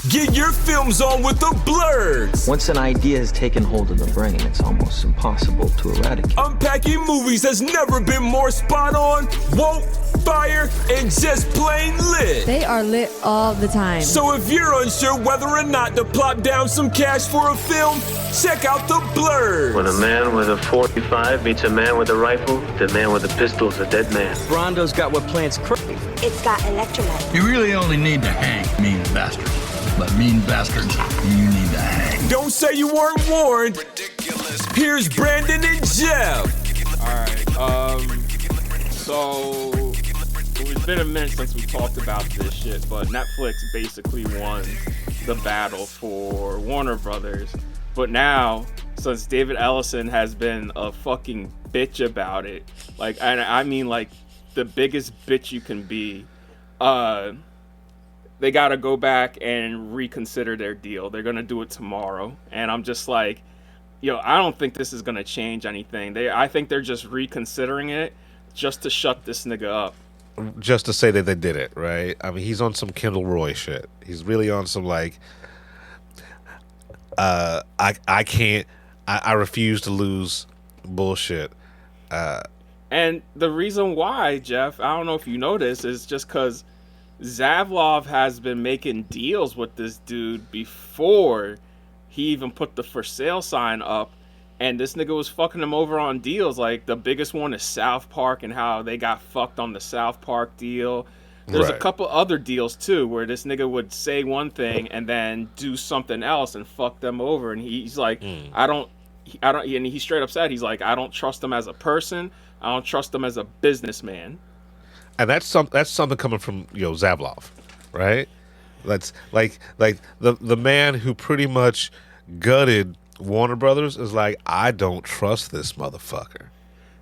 Get your films on with the Blurs. Once an idea has taken hold of the brain, it's almost impossible to eradicate. Unpacking movies has never been more spot on, woke, fire, and just plain lit. They are lit all the time. So if you're unsure whether or not to plop down some cash for a film, check out the Blurs. When a man with a 45 meets a man with a rifle, the man with a pistol is a dead man. Brondo's got what plants crave. It's got electrolyte. You really only need to hang mean bastards. But mean bastards, you need to hang. Don't say you weren't warned. Ridiculous. Here's Brandon and Jeff. All right. So it's been a minute since we talked about this shit, but Netflix basically won the battle for Warner Brothers. But now, since David Ellison has been a fucking bitch about it, like, I mean, like, the biggest bitch you can be, they gotta go back and reconsider their deal. They're gonna do it tomorrow, and I'm just like, yo, I don't think this is gonna change anything. I think they're just reconsidering it just to shut this nigga up. Just to say that they did it, right? I mean, he's on some Kendall Roy shit. He's really on some like, I can't, I refuse to lose bullshit. And the reason why, Jeff, I don't know if you know this, is just because Zaslav has been making deals with this dude before he even put the for sale sign up, and this nigga was fucking him over on deals. Like, the biggest one is South Park and how they got fucked on the South Park deal. There's a couple other deals too where this nigga would say one thing and then do something else and fuck them over, and he's like, I don't, and he straight up said, he's like, I don't trust him as a person, I don't trust him as a businessman. And that's something coming from, you know, Zaslav, right? That's like the man who pretty much gutted Warner Brothers is like, I don't trust this motherfucker.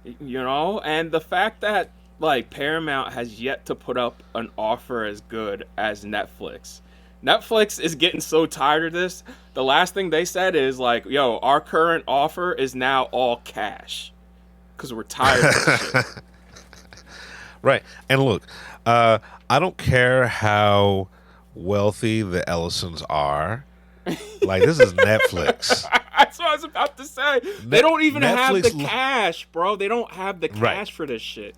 You know, and the fact that like Paramount has yet to put up an offer as good as Netflix. Netflix is getting so tired of this. The last thing they said is like, yo, our current offer is now all cash because we're tired of this shit. Right. And look, I don't care how wealthy the Ellisons are. Like, this is Netflix. That's what I was about to say. They don't even have the cash, bro. They don't have the cash for this shit.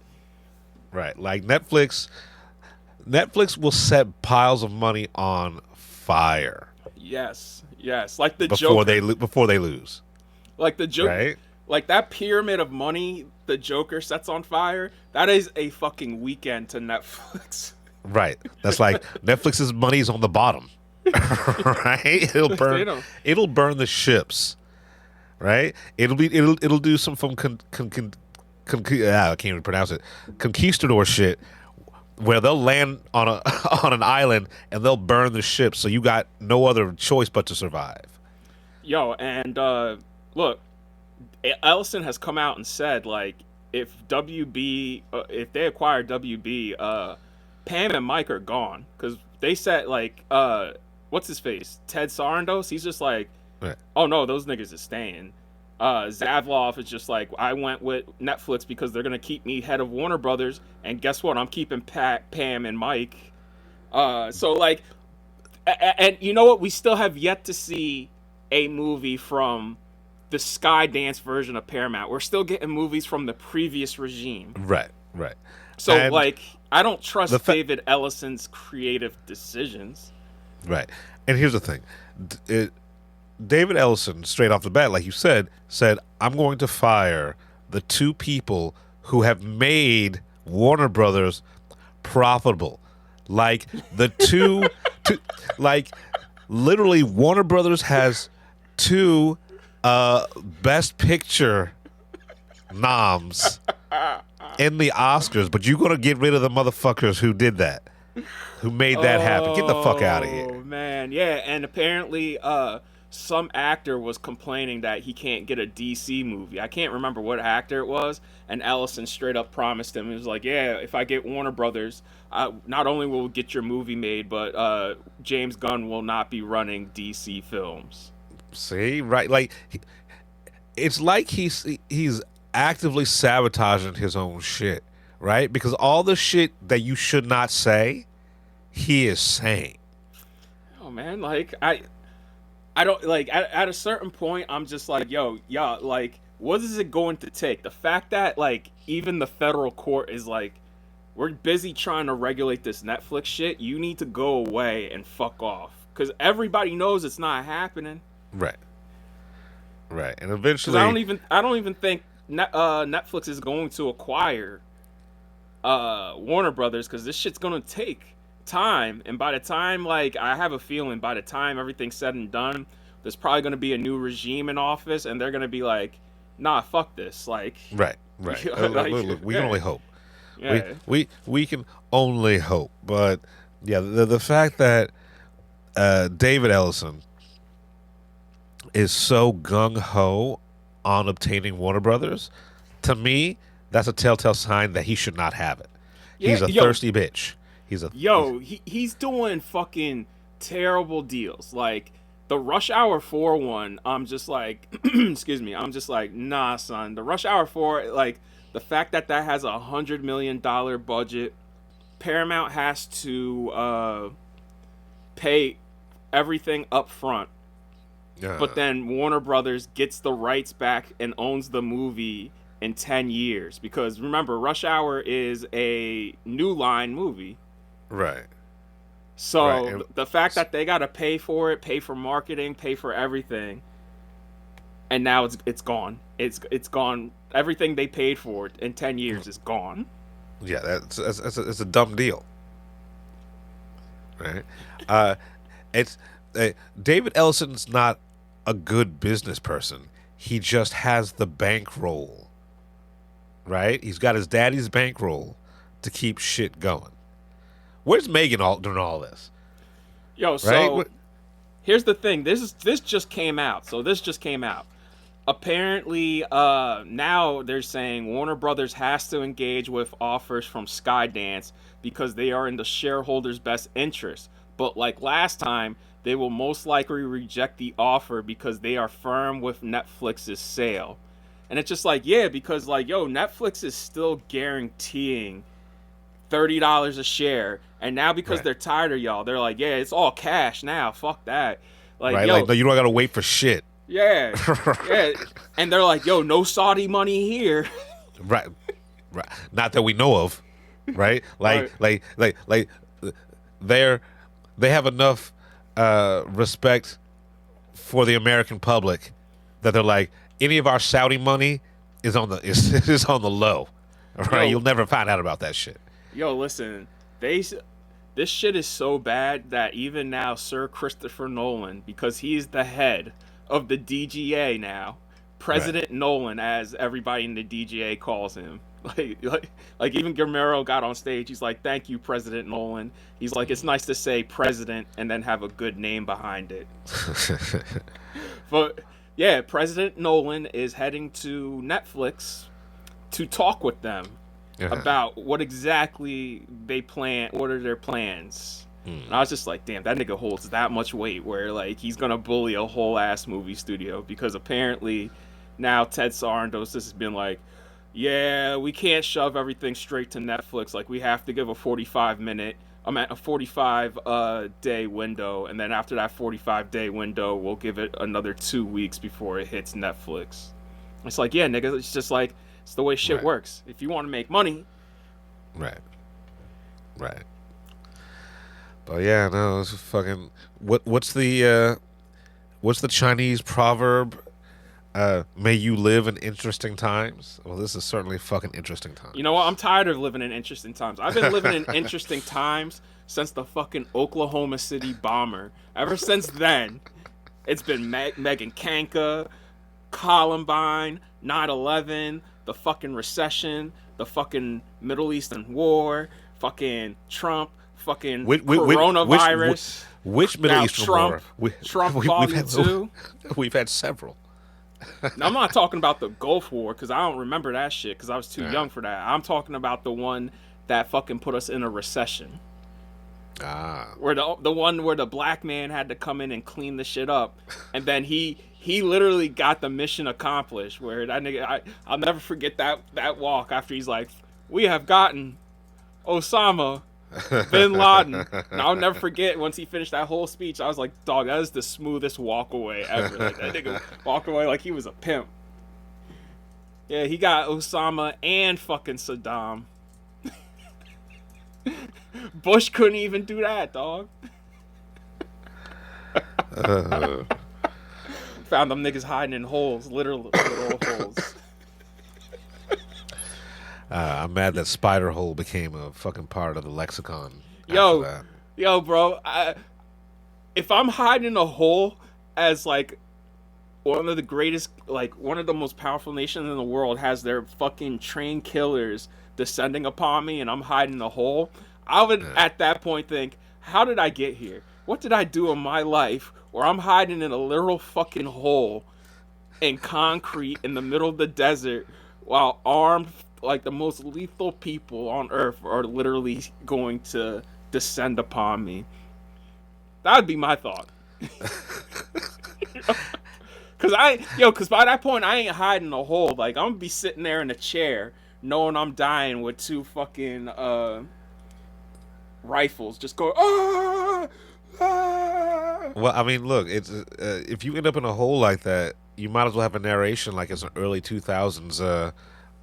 Right. Like, Netflix will set piles of money on fire. Yes. Like the Joker. Before they lose. Like the Joker. Right? Like that pyramid of money the Joker sets on fire, that is a fucking weekend to Netflix. Right. That's like Netflix's money's on the bottom. Right? It'll burn the ships. Right? It'll do some from I can't even pronounce it. Conquistador shit where they'll land on an island and they'll burn the ship, so you got no other choice but to survive. Yo, and look, Ellison has come out and said, like, if WB, if they acquire WB, Pam and Mike are gone. Because they said, like, what's his face? Ted Sarandos? He's just like, right. Oh, no, those niggas are staying. Zaslav is just like, I went with Netflix because they're going to keep me head of Warner Brothers. And guess what? I'm keeping Pam and Mike. So, like, and you know what? We still have yet to see a movie from the Skydance version of Paramount. We're still getting movies from the previous regime. Right. So, and like, I don't trust David Ellison's creative decisions. Right. And here's the thing. David Ellison, straight off the bat, like you said, I'm going to fire the two people who have made Warner Brothers profitable. Like, the two like, literally, Warner Brothers has two Best Picture noms in the Oscars, but you're gonna get rid of the motherfuckers who did that, who made that happen. Get the fuck out of here. Oh man, yeah. And apparently some actor was complaining that he can't get a DC movie. I can't remember what actor it was, and Ellison straight up promised him, he was like, yeah, if I get Warner Brothers, not only will we get your movie made, but James Gunn will not be running DC films. See, right? Like, it's like he's actively sabotaging his own shit, right? Because all the shit that you should not say, he is saying. know, man. Like I don't like at a certain point I'm just like, yo, yeah, like what is it going to take? The fact that like even the federal court is like, we're busy trying to regulate this Netflix shit. You need to go away and fuck off, because everybody knows it's not happening. Right. And eventually, I don't even think Netflix is going to acquire Warner Brothers, because this shit's gonna take time. And by the time, like, I have a feeling by the time everything's said and done, there's probably gonna be a new regime in office, and they're gonna be like, nah, fuck this. Like, right. like, Look, we can only hope. Yeah. We can only hope. But yeah, the fact that David Ellison is so gung ho on obtaining Warner Brothers, to me, that's a telltale sign that he should not have it. He's a thirsty bitch. He's doing fucking terrible deals. Like the Rush Hour 4 one, I'm just like, excuse me, I'm just like, nah, son. The Rush Hour 4, like the fact that has $100 million budget, Paramount has to pay everything up front. But then Warner Brothers gets the rights back and owns the movie in 10 years. Because remember, Rush Hour is a New Line movie. Right. So the fact that they got to pay for it, pay for marketing, pay for everything, and now it's gone. It's gone. Everything they paid for it in 10 years is gone. Yeah, it's a dumb deal. Right. David Ellison's not a good business person. He just has the bankroll. Right? He's got his daddy's bankroll to keep shit going. Where's Megan during all this? Yo, so here's the thing. This just came out. Apparently, now they're saying Warner Brothers has to engage with offers from Skydance because they are in the shareholders' best interest. But like last time, they will most likely reject the offer because they are firm with Netflix's sale. And it's just like, yeah, because like, yo, Netflix is still guaranteeing $30 a share. And now because they're tired of y'all, they're like, yeah, it's all cash now. Fuck that. Like, right? Yo, like, no, you don't got to wait for shit. Yeah. Yeah. And they're like, yo, no Saudi money here. Right. Not that we know of. Right? Like they have enough respect for the American public that they're like, any of our Saudi money is on the low. Right? You'll never find out about that shit. Yo, listen, this shit is so bad that even now Sir Christopher Nolan, because he's the head of the DGA now, President Nolan, as everybody in the DGA calls him. Like even Guillermo got on stage. He's like, "Thank you, President Nolan." He's like, "It's nice to say president and then have a good name behind it." But yeah, President Nolan is heading to Netflix to talk with them about what exactly they plan. What are their plans? And I was just like, damn, that nigga holds that much weight where like he's gonna bully a whole ass movie studio, because apparently now Ted Sarandos has been like, yeah, we can't shove everything straight to Netflix. Like, we have to give a 45 day window, and then after that 45-day window, we'll give it another 2 weeks before it hits Netflix. It's like, yeah, nigga, it's just like, it's the way shit works. If you want to make money. Right. But yeah, no, it's fucking, what's the Chinese proverb? May you live in interesting times. Well, this is certainly fucking interesting times. You know what? I'm tired of living in interesting times. I've been living in interesting times since the fucking Oklahoma City bomber. Ever since then, it's been Megan Kanka, Columbine, 9/11, the fucking recession, the fucking Middle Eastern war, fucking Trump, fucking coronavirus. Which Middle Eastern Trump, war? Trump Volume 2. We've had several. Now, I'm not talking about the Gulf War, because I don't remember that shit, because I was too young for that. I'm talking about the one that fucking put us in a recession. Where the one where the black man had to come in and clean the shit up, and then he literally got the mission accomplished. Where that nigga, I'll never forget that walk after he's like, "We have gotten Osama Bin Laden. And I'll never forget once he finished that whole speech. I was like, dog, that is the smoothest walk away ever. Like that nigga walk away like he was a pimp. Yeah, he got Osama and fucking Saddam. Bush couldn't even do that, dog. Found them niggas hiding in holes, literal holes. I'm mad that spider hole became a fucking part of the lexicon. Yo, bro. If I'm hiding in a hole as like one of the greatest, like one of the most powerful nations in the world has their fucking trained killers descending upon me, and I'm hiding in a hole, I would at that point think, how did I get here? What did I do in my life where I'm hiding in a literal fucking hole in concrete in the middle of the desert while armed, like the most lethal people on earth are literally going to descend upon me? That would be my thought. Cause by that point I ain't hiding in a hole. Like I'm gonna be sitting there in a chair knowing I'm dying with two fucking rifles just going Well, I mean, look, it's if you end up in a hole like that, you might as well have a narration like it's an early 2000s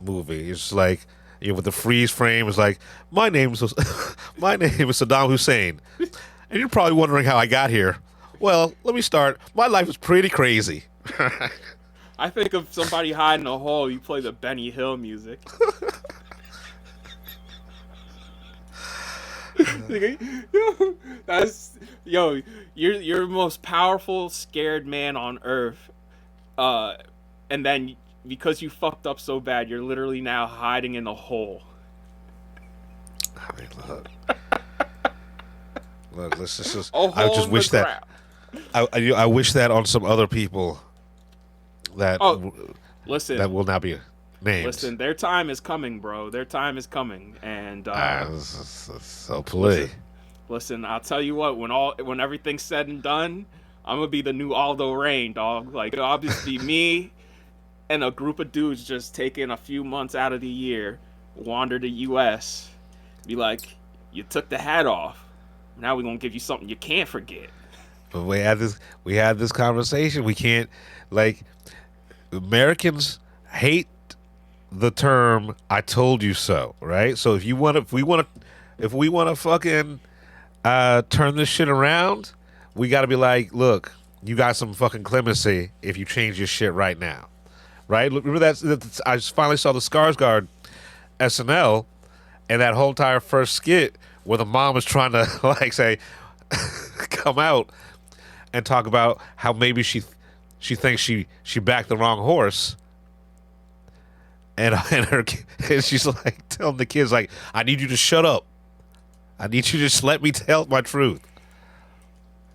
movie. It's like, with the freeze frame, it's like, my name is Saddam Hussein, and you're probably wondering how I got here. Well, let me start. My life is pretty crazy. I think of somebody hiding in a hole, you play the Benny Hill music. You're the most powerful scared man on earth, and then because you fucked up so bad, you're literally now hiding in a hole. I mean, look, let's just. A hole I just in wish the that. I wish that on some other people that listen, that will not be named. Listen, their time is coming, bro. Their time is coming, and so play. Listen, I'll tell you what. When everything's said and done, I'm gonna be the new Aldo Rain, dog. Like it'll obviously be me and a group of dudes just taking a few months out of the year, wander the U.S. Be like, you took the hat off. Now we're gonna give you something you can't forget. But we had this conversation. We can't, like, Americans hate the term "I told you so," right? So if we want to fucking turn this shit around, we got to be like, look, you got some fucking clemency if you change your shit right now, right? Remember that I just finally saw the Skarsgård SNL, and that whole entire first skit where the mom was trying to like say, come out and talk about how maybe she thinks she backed the wrong horse, and she's like telling the kids like, I need you to shut up. I need you to just let me tell my truth.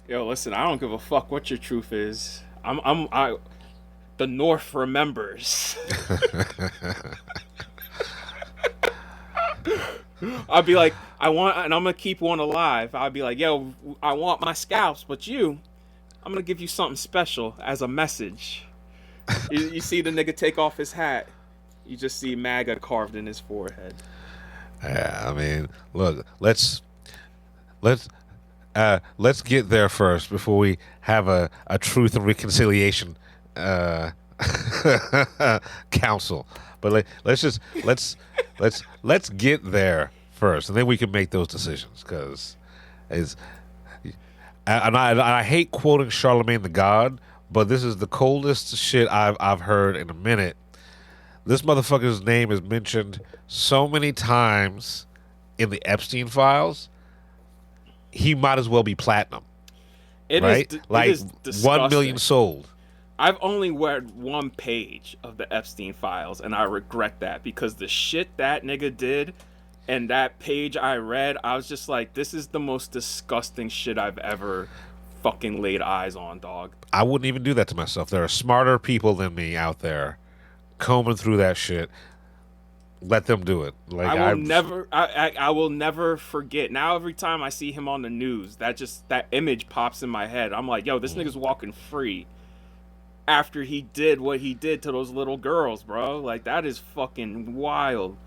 Yo, listen, I don't give a fuck what your truth is. The North remembers. I'll be like, and I'm gonna keep one alive. I'll be like, yo, I want my scalps, but I'm gonna give you something special as a message. You see the nigga take off his hat, you just see MAGA carved in his forehead. Yeah, I mean, look, let's get there first before we have a truth and reconciliation council. But let's get there first, and then we can make those decisions. Because I hate quoting Charlemagne the God, but this is the coldest shit I've heard in a minute. This motherfucker's name is mentioned so many times in the Epstein files. He might as well be platinum. Right? Like it is disgusting. 1 million sold. I've only read one page of the Epstein files, and I regret that, because the shit that nigga did and that page I read, I was just like, this is the most disgusting shit I've ever fucking laid eyes on, dog. I wouldn't even do that to myself. There are smarter people than me out there combing through that shit. Let them do it. Like I will never forget. Now every time I see him on the news, that image pops in my head. I'm like, yo, this nigga's walking free after he did what he did to those little girls, bro. Like, that is fucking wild.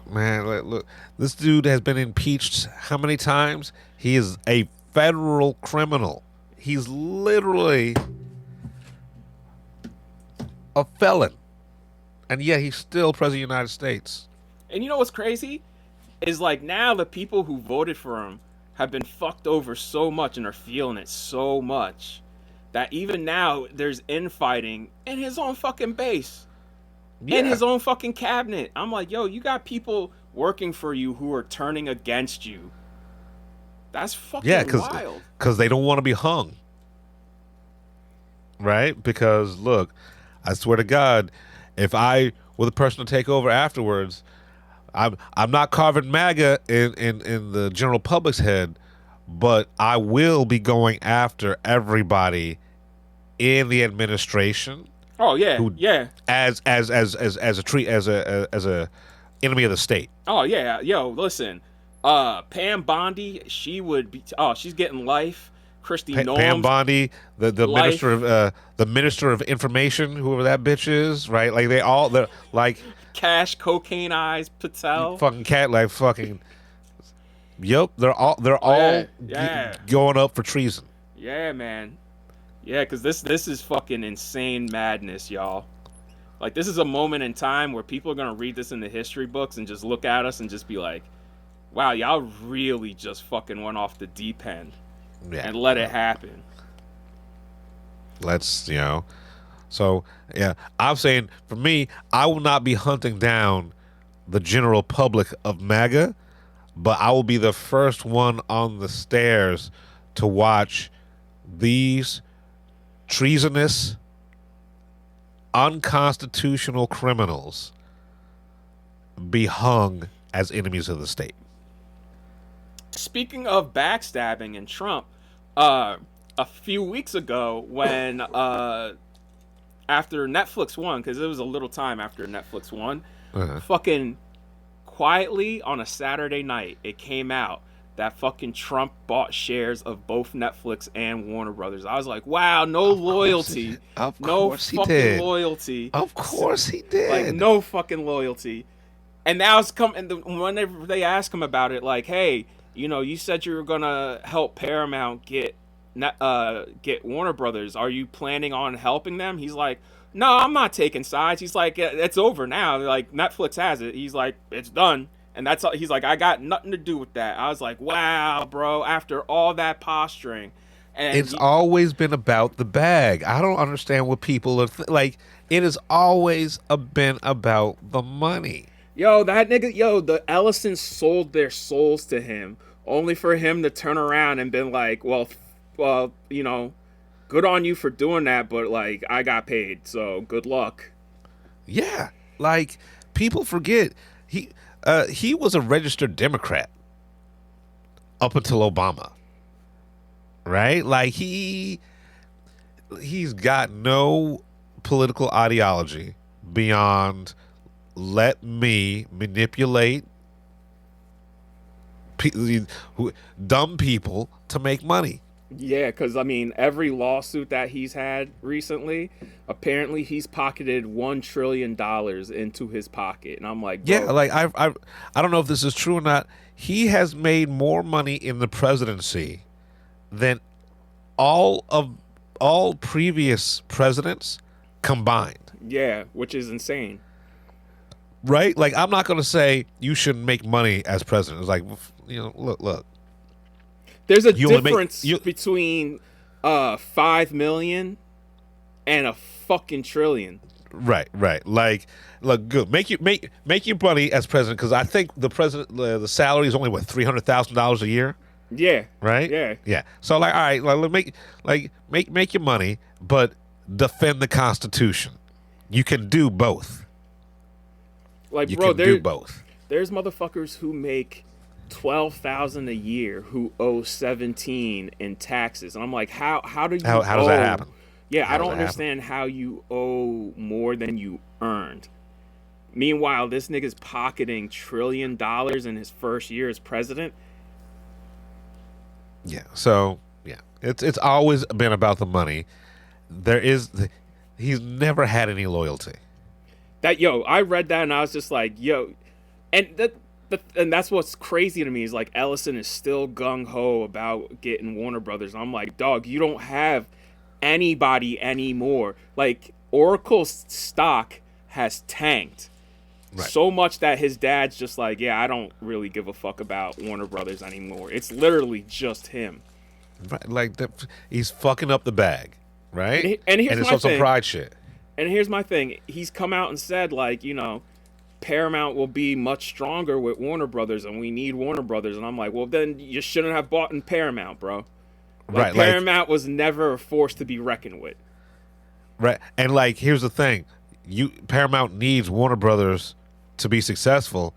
Man, look, this dude has been impeached how many times? He is a federal criminal. He's literally a felon. And yet he's still president of the United States. And you know what's crazy? Is like now the people who voted for him have been fucked over so much and are feeling it so much that even now there's infighting in his own fucking base. In his own fucking cabinet. I'm like, yo, you got people working for you who are turning against you. That's fucking wild. Because they don't want to be hung. Right? Because, look, I swear to God, if I were the person to take over afterwards, I'm not carving MAGA in the general public's head, but I will be going after everybody in the administration. Oh yeah, yeah. As a enemy of the state. Oh yeah, yo, listen. Pam Bondi, she would be. Oh, she's getting life. Christy Noem. Pam Bondi, the minister of information, whoever that bitch is, right? Like they're like Cash Cocaine Eyes Patel. Fucking cat, like fucking. Yep, they're all going up for treason. Yeah, man. Yeah, because this is fucking insane madness, y'all. Like, this is a moment in time where people are going to read this in the history books and just look at us and just be like, wow, y'all really just fucking went off the deep end and let it happen. Let's, So, yeah, I'm saying, for me, I will not be hunting down the general public of MAGA, but I will be the first one on the stairs to watch these treasonous, unconstitutional criminals be hung as enemies of the state. Speaking of backstabbing and Trump, a few weeks ago when after Netflix won, because it was a little time after Netflix won, fucking quietly on a Saturday night, it came out that fucking Trump bought shares of both Netflix and Warner Brothers. I was like, wow, no loyalty. No fucking loyalty. Of course he did. Like, no fucking loyalty. And now it's whenever they ask him about it, like, hey, you said you were going to help Paramount get Warner Brothers. Are you planning on helping them? He's like, no, I'm not taking sides. He's like, it's over now. Like, Netflix has it. He's like, it's done. And that's all. He's like, I got nothing to do with that. I was like, wow, bro, after all that posturing. And it's always been about the bag. I don't understand what people are like. It has always been about the money. Yo, that nigga, the Ellisons sold their souls to him, only for him to turn around and been like, well, good on you for doing that, but like, I got paid, so good luck. Yeah, like, people forget he was a registered Democrat up until Obama, right? Like, he's got no political ideology beyond let me manipulate dumb people to make money. Yeah, because, every lawsuit that he's had recently, apparently he's pocketed $1 trillion into his pocket. And I'm like, bro. Yeah, like, I don't know if this is true or not. He has made more money in the presidency than all previous presidents combined. Yeah, which is insane. Right? Like, I'm not going to say you shouldn't make money as president. It's like, look. There's a difference between 5 million and a fucking trillion. Right. Like, look, good. Make your money as president, because I think the president, the salary is only $300,000 a year. Yeah. Right. Yeah. So, like, all right, make your money, but defend the Constitution. You can do both. Like, bro, do both. There's motherfuckers who make $12,000 a year who owe 17 in taxes, and I'm like, how do you? How does that happen? Yeah, I don't understand how you owe more than you earned. Meanwhile, this nigga's pocketing $1 trillion in his first year as president. Yeah. So yeah, it's always been about the money. He's never had any loyalty. I read that and I was just like, yo, And and that's what's crazy to me is like Ellison is still gung ho about getting Warner Brothers. I'm like, dog, you don't have anybody anymore. Like Oracle's stock has tanked so much that his dad's just like, yeah, I don't really give a fuck about Warner Brothers anymore. It's literally just him. Right, like he's fucking up the bag, right? And here's it's my on some thing. pride shit. And here's my thing. He's come out and said, like, you know, Paramount will be much stronger with Warner Brothers, and we need Warner Brothers. And I'm like, well, then you shouldn't have bought in Paramount, bro. Like, Right, Paramount was never a force to be reckoned with. Right, and like here's the thing: Paramount needs Warner Brothers to be successful.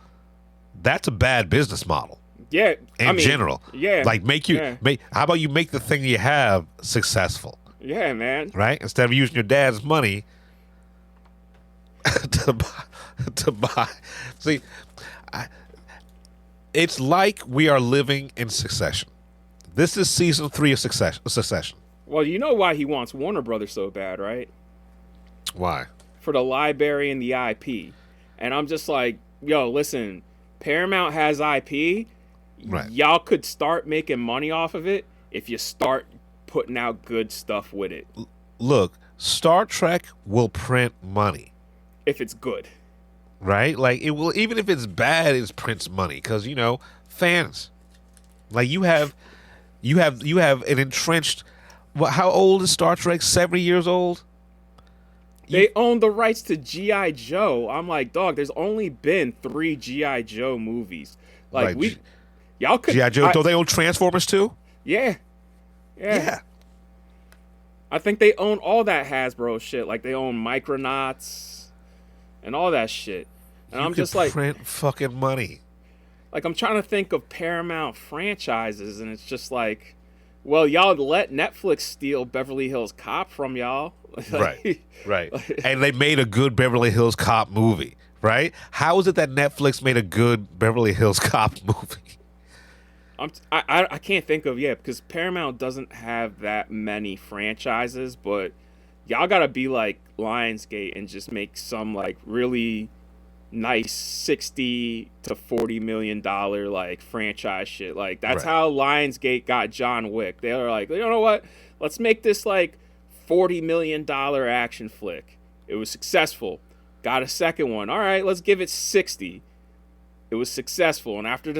That's a bad business model. Yeah, in general. Yeah, like how about you make the thing you have successful? Yeah, man. Right, instead of using your dad's money to buy. See, it's like we are living in Succession. This is season 3 of Succession. Well, you know why he wants Warner Brothers so bad, right? Why? For the library and the IP. And I'm just like, yo, listen, Paramount has IP. Right. Y'all could start making money off of it if you start putting out good stuff with it. Look, Star Trek will print money. If it's good. Right? Like, it will, even if it's bad, it prints money. Because, you know, fans. Like, you have an entrenched. How old is Star Trek? 70 years old? They own the rights to G.I. Joe. I'm like, dog, there's only been 3 G.I. Joe movies. Like y'all could. G.I. Joe, don't they own Transformers too? Yeah. I think they own all that Hasbro shit. Like, they own Micronauts and all that shit. And I'm just like, print fucking money. Like, I'm trying to think of Paramount franchises, and it's just like, well, y'all let Netflix steal Beverly Hills Cop from y'all. Right. And they made a good Beverly Hills Cop movie, right? How is it that Netflix made a good Beverly Hills Cop movie? I can't think of, because Paramount doesn't have that many franchises, but y'all gotta be like Lionsgate and just make some like really nice $60 to $40 million like franchise shit. Like, that's how Lionsgate got John Wick. They were like, you know what? Let's make this like $40 million action flick. It was successful. Got a second one. All right, let's give it 60. It was successful. And after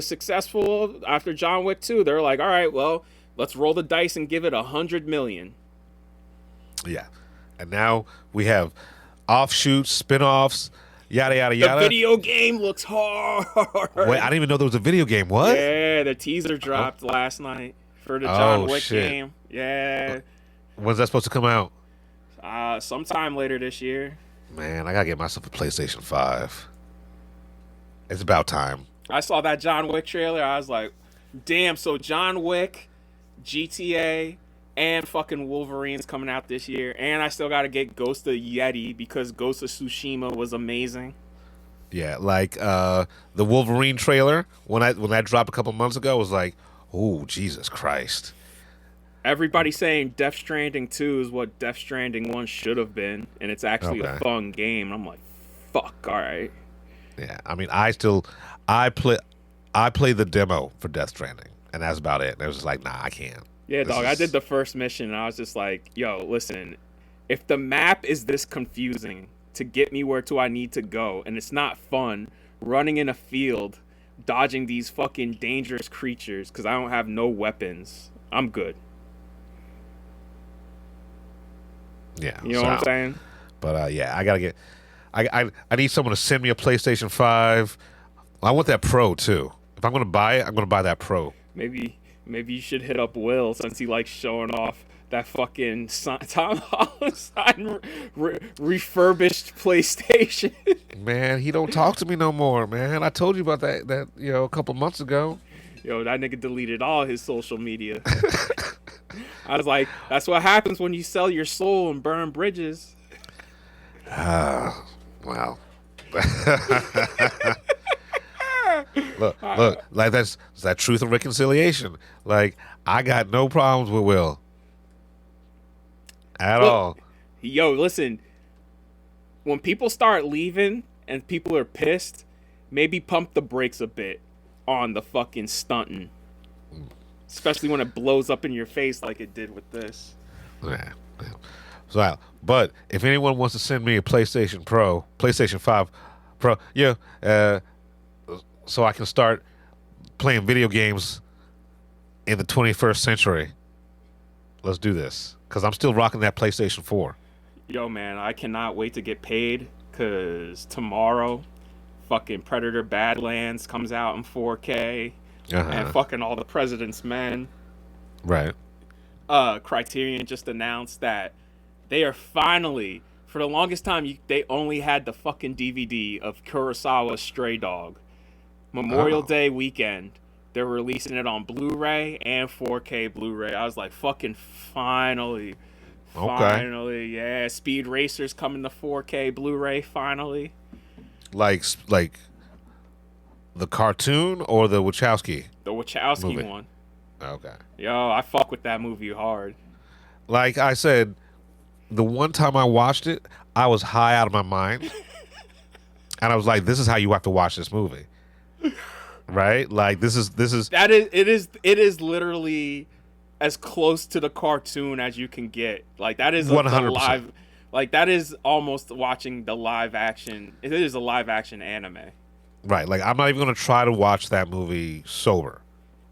John Wick 2, they're like, all right, well, let's roll the dice and give it $100 million. Yeah. And now we have offshoots, spin-offs, yada, yada, yada. The video game looks hard. Wait, I didn't even know there was a video game. What? Yeah, the teaser dropped last night for the John Wick game. Yeah. When's that supposed to come out? Sometime later this year. Man, I gotta get myself a PlayStation 5. It's about time. I saw that John Wick trailer. I was like, damn, so John Wick, GTA, and fucking Wolverine's coming out this year. And I still gotta get Ghost of Yeti because Ghost of Tsushima was amazing. Yeah, like the Wolverine trailer, when that dropped a couple months ago, was like, oh, Jesus Christ. Everybody's saying Death Stranding 2 is what Death Stranding 1 should have been, and it's actually a fun game. I'm like, fuck, all right. Yeah, I mean, I played the demo for Death Stranding, and that's about it. And it was just like, nah, I can't. Yeah, dog, I did the first mission, and I was just like, yo, listen, if the map is this confusing to get me where I need to go, and it's not fun running in a field, dodging these fucking dangerous creatures because I don't have no weapons, I'm good. Yeah, you know what I'm saying? But yeah, I gotta get. I need someone to send me a PlayStation 5. I want that Pro too. If I'm gonna buy it, I'm gonna buy that Pro. Maybe you should hit up Will since he likes showing off that fucking Tom Holland refurbished PlayStation. Man, he don't talk to me no more, man. I told you about that a couple months ago. Yo, that nigga deleted all his social media. I was like, that's what happens when you sell your soul and burn bridges. Wow. Look, like that's that truth and reconciliation. Like, I got no problems with Will at all. Yo, listen, when people start leaving and people are pissed, maybe pump the brakes a bit on the fucking stunting. Especially when it blows up in your face like it did with this. Yeah. So, but if anyone wants to send me a PlayStation 5 Pro, so I can start playing video games in the 21st century, let's do this. Because I'm still rocking that PlayStation 4. Yo, man, I cannot wait to get paid because tomorrow fucking Predator Badlands comes out in 4K and fucking all the President's Men. Right. Criterion just announced that they are finally, for the longest time, they only had the fucking DVD of Kurosawa's Stray Dog. Memorial Day weekend, they're releasing it on Blu-ray and 4K Blu-ray. I was like, fucking finally. Finally, yeah. Speed Racer's coming to 4K Blu-ray finally. Like the cartoon or the Wachowski? The Wachowski movie? one. Okay. Yo, I fuck with that movie hard. Like I said, the one time I watched it, I was high out of my mind. And I was like, this is how you have to watch this movie. Right? Like this is it is literally as close to the cartoon as you can get. Like that is 100%. live, like that is almost watching the live action. It is a live action anime. Right. Like I'm not even gonna try to watch that movie sober.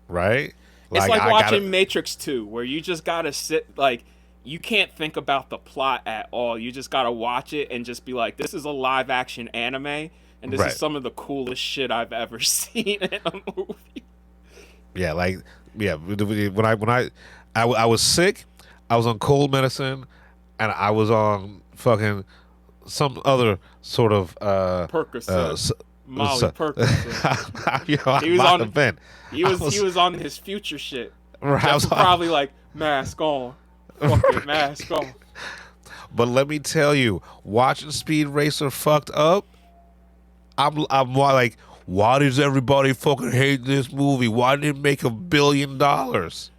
Right? It's like watching Matrix 2, where you just gotta sit, like, you can't think about the plot at all. You just gotta watch it and just be like, this is a live action anime, and this is some of the coolest shit I've ever seen in a movie. Yeah, when I was sick, I was on cold medicine, and I was on fucking some other sort of Percocet. Molly Perkins. He was on his future shit. Right, Jeff was probably like, mask on. Fucking mask on. But let me tell you, watching Speed Racer fucked up, I'm like, why does everybody fucking hate this movie? Why did it make $1 billion?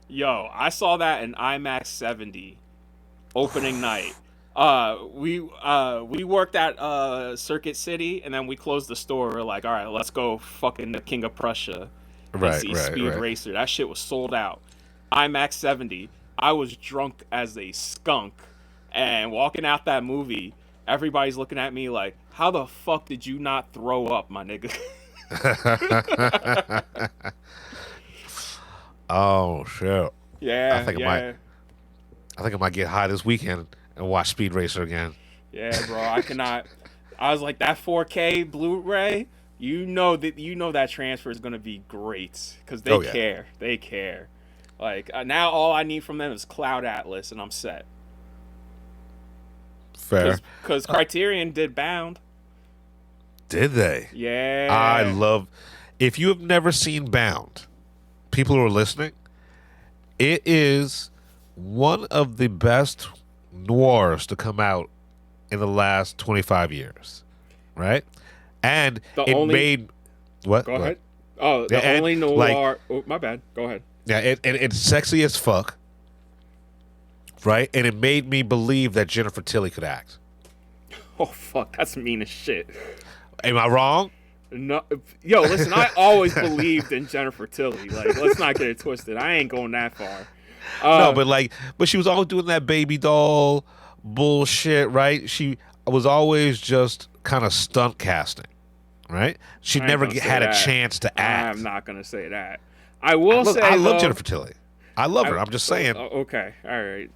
Yo, I saw that in IMAX 70 opening night. We worked at Circuit City, and then we closed the store. We're like, all right, let's go fucking the King of Prussia and see Speed Racer. That shit was sold out. IMAX 70. I was drunk as a skunk, and walking out that movie, everybody's looking at me like, how the fuck did you not throw up, my nigga? Oh shit. Yeah, I think I might get high this weekend and watch Speed Racer again. Yeah, bro, I cannot. I was like, that 4K Blu-ray, you know that transfer is gonna be great because they care. They care. Like now, all I need from them is Cloud Atlas, and I'm set. Fair. Because Criterion did Bound. Did they? Yeah. I love. If you have never seen Bound, people who are listening, it is one of the best noirs to come out in the last 25 years, right? And made what? Go ahead. Oh, the only noir. Like, oh, my bad. Go ahead. Yeah, it's sexy as fuck, right? And it made me believe that Jennifer Tilly could act. Oh fuck, that's mean as shit. Am I wrong? No, yo, listen. I always believed in Jennifer Tilly. Like, let's not get it twisted. I ain't going that far. No, but she was always doing that baby doll bullshit, right? She was always just kind of stunt casting, right? She never had a chance to act. I'm not gonna say that. I love Jennifer Tilly. I love her. I'm just saying. Okay, all right.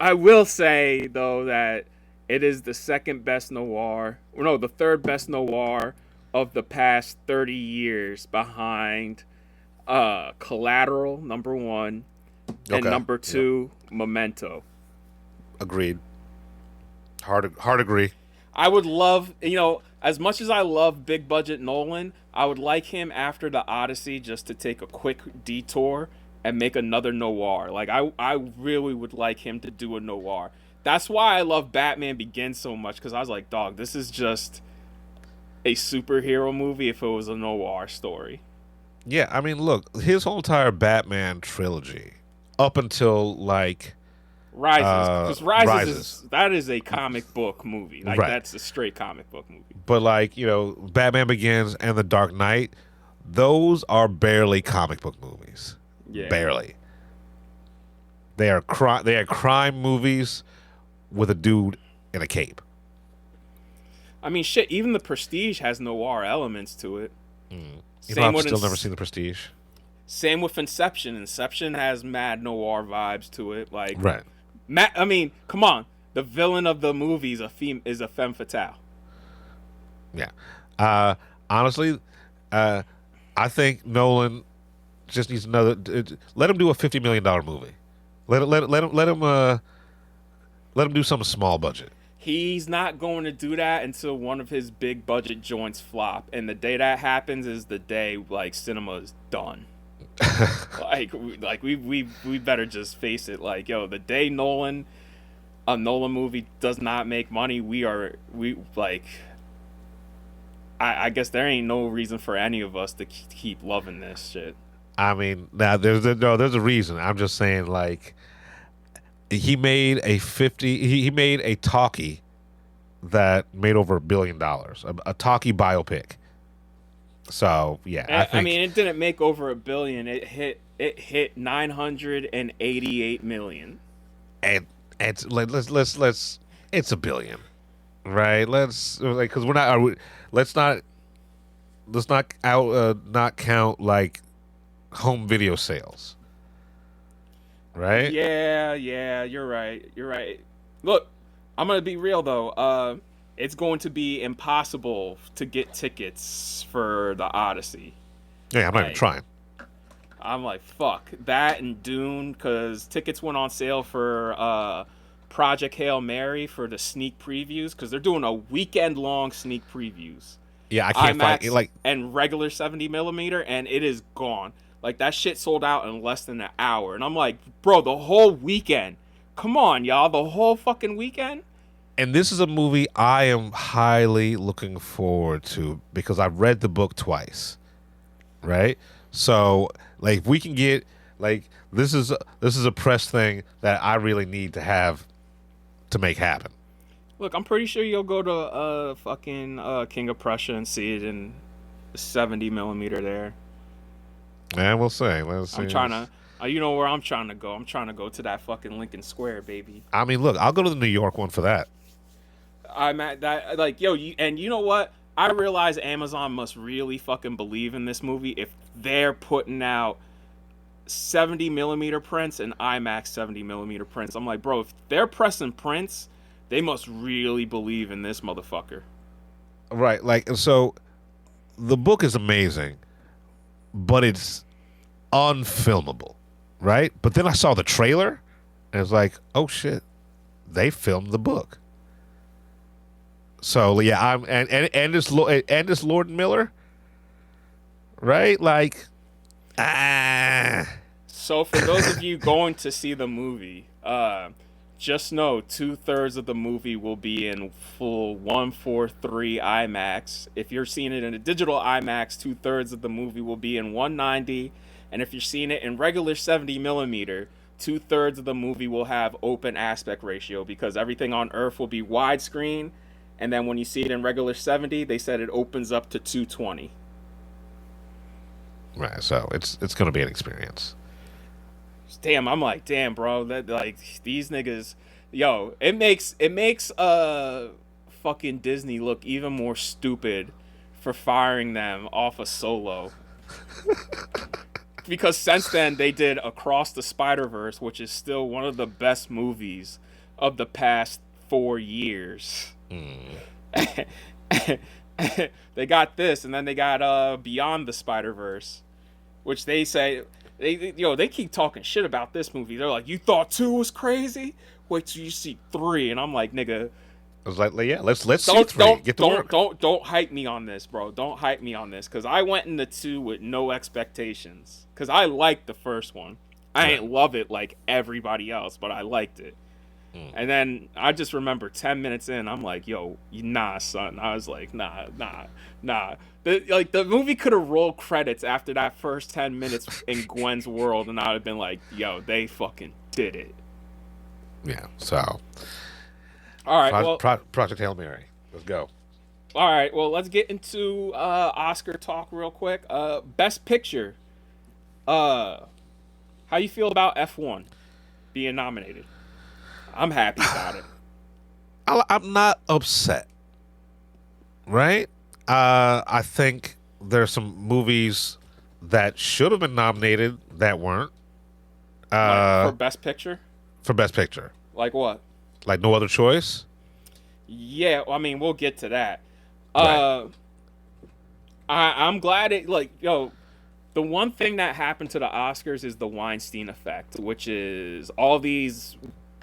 I will say though that it is the second best noir. No, the third best noir of the past 30 years, behind Collateral, number 1, and number 2, Memento. Agreed. Hard agree. I would love, as much as I love big budget Nolan, I would like him after the Odyssey just to take a quick detour and make another noir. Like I really would like him to do a noir. That's why I love Batman Begins so much, because I was like, dog, this is just a superhero movie if it was a noir story. Yeah, I mean, look, his whole entire Batman trilogy, up until like Rises, because Rises. that is a comic book movie. Like Right. that's a straight comic book movie. But like, Batman Begins and The Dark Knight, those are barely comic book movies. Yeah. Barely. They are crime movies with a dude in a cape. I mean, shit. Even The Prestige has noir elements to it. I've still never seen The Prestige. Same with Inception. Inception has mad noir vibes to it. Like, Right. I mean, come on. The villain of the movie is a femme fatale. Yeah. Honestly, I think Nolan just needs another. Let him do a $50 million movie. Let him do something small budget. He's not going to do that until one of his big budget joints flop, and the day that happens is the day like cinema is done. we better just face it. Like, yo, the day a Nolan movie does not make money, I guess there ain't no reason for any of us to keep loving this shit. I mean, now there's a reason. I'm just saying, like, he made a talkie that made over $1 billion, a talkie biopic. So yeah, I mean, it didn't make over $1 billion. It hit 988 million. And let's it's $1 billion, right? Because let's not count like home video sales, right? Yeah, you're right. Look, I'm gonna be real though. It's going to be impossible to get tickets for the Odyssey. Yeah, I'm not even trying. I'm like, fuck that and Dune, because tickets went on sale for Project Hail Mary for the sneak previews, because they're doing a weekend-long sneak previews. Yeah, I can't find it, like, and regular 70mm, and it is gone. Like, that shit sold out in less than an hour. And I'm like, bro, the whole weekend. Come on, y'all, the whole fucking weekend? And this is a movie I am highly looking forward to because I've read the book twice, right? So, like, if we can get, like, this is a press thing that I really need to have to make happen. Look, I'm pretty sure you'll go to fucking King of Prussia and see it in 70mm there. Yeah, we'll see. Let's see. I'm trying to. You know where I'm trying to go? I'm trying to go to that fucking Lincoln Square, baby. I mean, look, I'll go to the New York one for that. I'm at that, like, yo, and you know what? I realize Amazon must really fucking believe in this movie if they're putting out 70mm prints and IMAX 70mm prints. I'm like, bro, if they're pressing prints, they must really believe in this motherfucker. Right, like, so the book is amazing, but it's unfilmable, right? But then I saw the trailer, and it's like, oh shit, they filmed the book. So yeah, and this Lord Miller, right? Like, So for those of you going to see the movie, just know 2/3 of the movie will be in full 143 IMAX. If you're seeing it in a digital IMAX, 2/3 of the movie will be in 190, and if you're seeing it in regular 70mm, 2/3 of the movie will have open aspect ratio because everything on Earth will be widescreen. And then when you see it in regular 70, they said it opens up to 220. right. So it's going to be an experience. Damn, I'm like, damn, bro. That, like, these niggas, yo, it makes fucking Disney look even more stupid for firing them off of Solo. Because since then they did Across the Spider-Verse, which is still one of the best movies of the past 4 years. They got this, and then they got Beyond the Spider-Verse, which they say they keep talking shit about this movie. They're like, you thought 2 was crazy? Wait till you see 3. And I'm like, nigga, I was like, yeah, let's see 3. Get to work. Don't hype me on this, bro. Don't hype me on this, because I went into 2 with no expectations, because I liked the first one. I ain't love it like everybody else, but I liked it. And then I just remember 10 minutes in, I'm like, yo, nah, son. I was like, nah. The movie could have rolled credits after that first 10 minutes in Gwen's world, and I'd have been like, yo, they fucking did it. Yeah. So. All right. Project Hail Mary. Let's go. All right. Well, let's get into Oscar talk real quick. Best Picture. How you feel about F1 being nominated? I'm happy about it. I'm not upset. Right? I think there's some movies that should have been nominated that weren't. For Best Picture? For Best Picture. Like what? Like No Other Choice? Yeah, I mean, we'll get to that. Right. I'm glad it, the one thing that happened to the Oscars is the Weinstein effect, which is all these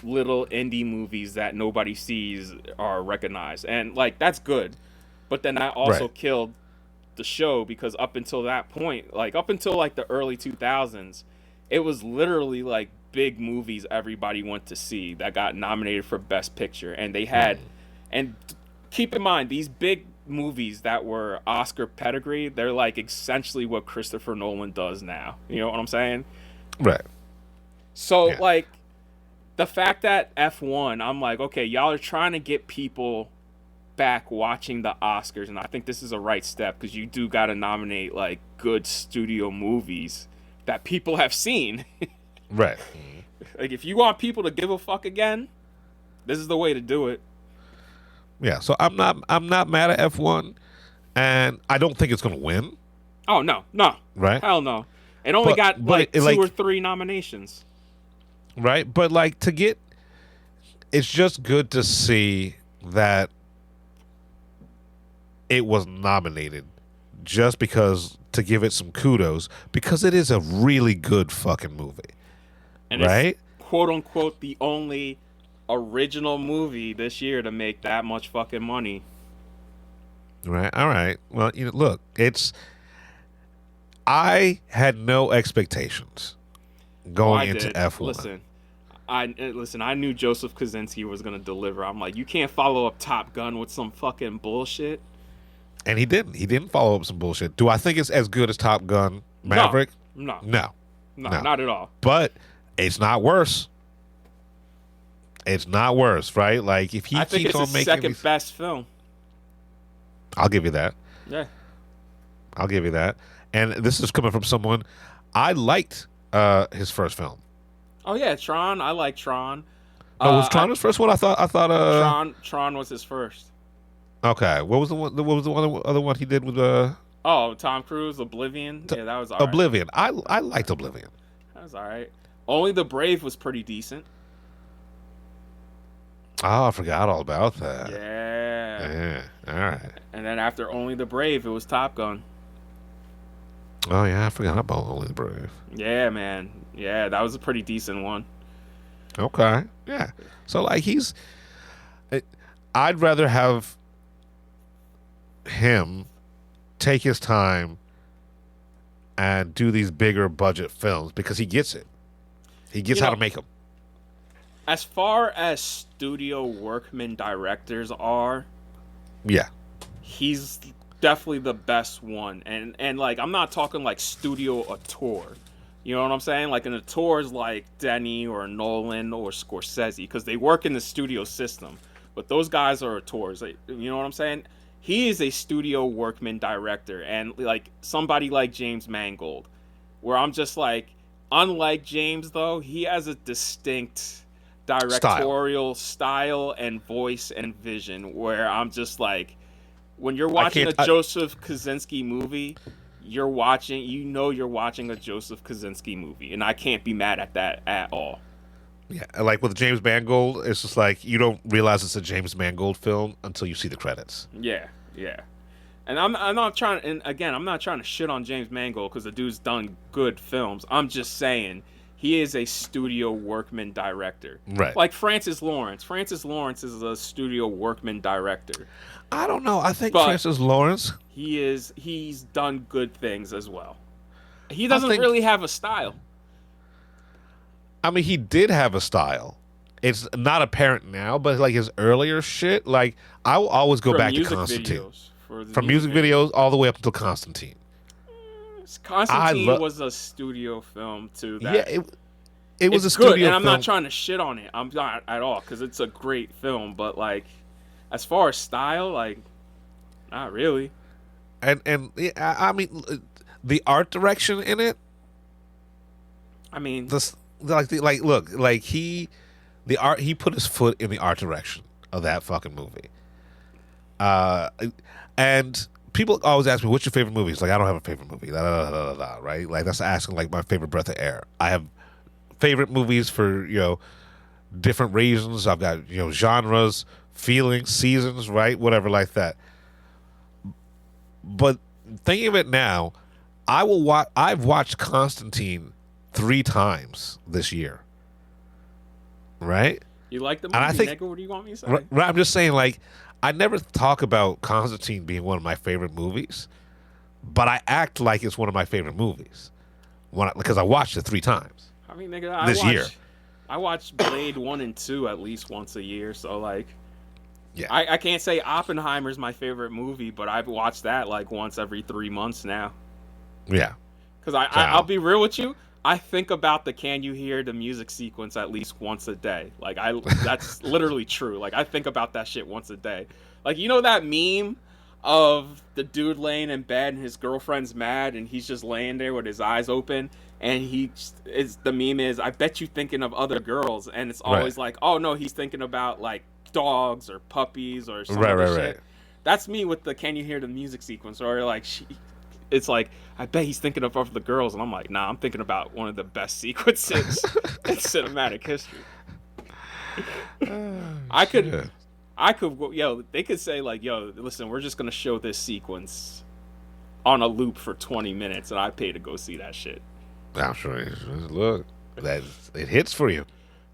little indie movies that nobody sees are recognized. And, that's good. But then that also killed the show, because up until that point, up until, the early 2000s, it was literally, big movies everybody went to see that got nominated for Best Picture. And they had... And keep in mind, these big movies that were Oscar pedigree, they're essentially what Christopher Nolan does now. You know what I'm saying? Right. So the fact that F1, I'm okay, y'all are trying to get people back watching the Oscars, and I think this is a right step, because you do got to nominate good studio movies that people have seen. Right. If you want people to give a fuck again, this is the way to do it. Yeah, so I'm not mad at F1, and I don't think it's going to win. Oh, no. Right? Hell no. It only got two or three nominations. Right? But it's just good to see that it was nominated, just because, to give it some kudos, because it is a really good fucking movie. And right? It's quote unquote the only original movie this year to make that much fucking money. Right. All right. Well, look, I had no expectations going into F1. Listen, I knew Joseph Kosinski was going to deliver. I'm you can't follow up Top Gun with some fucking bullshit. And he didn't. He didn't follow up some bullshit. Do I think it's as good as Top Gun Maverick? No, not at all. But it's not worse. It's not worse, right? If he I think keeps it's on his making second best film. I'll give you that. Yeah. I'll give you that. And this is coming from someone I liked his first film. Oh yeah, Tron. I like Tron. Was Tron his first one? I thought Tron was his first. Okay. What was the other one he did with Tom Cruise, Oblivion. Yeah, that was all right. Oblivion. I liked Oblivion. That was all right. Only the Brave was pretty decent. Oh, I forgot all about that. Yeah. All right. And then after Only the Brave, it was Top Gun. Oh, yeah, I forgot about Only the Brave. Yeah, man. Yeah, that was a pretty decent one. Okay. Yeah. So, I'd rather have him take his time and do these bigger budget films, because he gets it. He gets how to make them. As far as studio workman directors are, yeah, he's definitely the best one. And I'm not talking studio auteur. You know what I'm saying? An auteur is like Denny or Nolan or Scorsese, because they work in the studio system. But those guys are auteurs. You know what I'm saying? He is a studio workman director, and somebody like James Mangold, where I'm just unlike James though, he has a distinct directorial style and voice and vision, where I'm just when you're watching a Joseph Kosinski movie, you're watching a Joseph Kosinski movie, and I can't be mad at that at all. Yeah, with James Mangold, it's just you don't realize it's a James Mangold film until you see the credits. Yeah. And I'm not trying, and again, I'm not trying to shit on James Mangold, because the dude's done good films. I'm just saying he is a studio workman director. Right. Like Francis Lawrence. Francis Lawrence is a studio workman director. I don't know. I think Francis Lawrence, he's done good things as well. He doesn't really have a style. I mean, he did have a style. It's not apparent now, but his earlier shit, I will always go back to Constantine. From music videos all the way up until Constantine. Constantine was a studio film too. Yeah, it was it's a good, studio and I'm film. not trying to shit on it. I'm not at all because it's a great film. But like, as far as style, like, not really. And yeah, I mean, the art direction in it. I mean, he put his foot in the art direction of that fucking movie. And people always ask me, "What's your favorite movie?" It's like, I don't have a favorite movie. Da, da, da, da, da, da, right? Like that's asking like my favorite breath of air. I have favorite movies for different reasons. I've got genres, feelings, seasons, right? Whatever like that. But thinking of it now, I've watched Constantine 3 times this year. Right? you like the movie, And I think, nigga? What do you want me to say? right, I'm just saying, like, I never talk about Constantine being one of my favorite movies, but I act like it's one of my favorite movies because I watched it 3 times. I mean, nigga, This year. I watch Blade 1 and 2 at least once a year, so like, Yeah. I can't say Oppenheimer's my favorite movie, but I've watched that like once every 3 months now. Yeah. Because I'll be real with you, I think about the "Can You Hear the Music" sequence at least once a day. Like that's literally true. Like I think about that shit once a day. Like that meme of the dude laying in bed and his girlfriend's mad and he's just laying there with his eyes open and the meme is, "I bet you thinking of other girls," and it's always like, oh no, he's thinking about like dogs or puppies or some other shit. Right. That's me with the "Can You Hear the Music" sequence, or like it's like, I bet he's thinking of the girls, and I'm like, nah, I'm thinking about one of the best sequences in cinematic history. I could, they could say like, yo, listen, we're just gonna show this sequence on a loop for 20 minutes, and I pay to go see that shit. I'm sure. Look, it hits for you.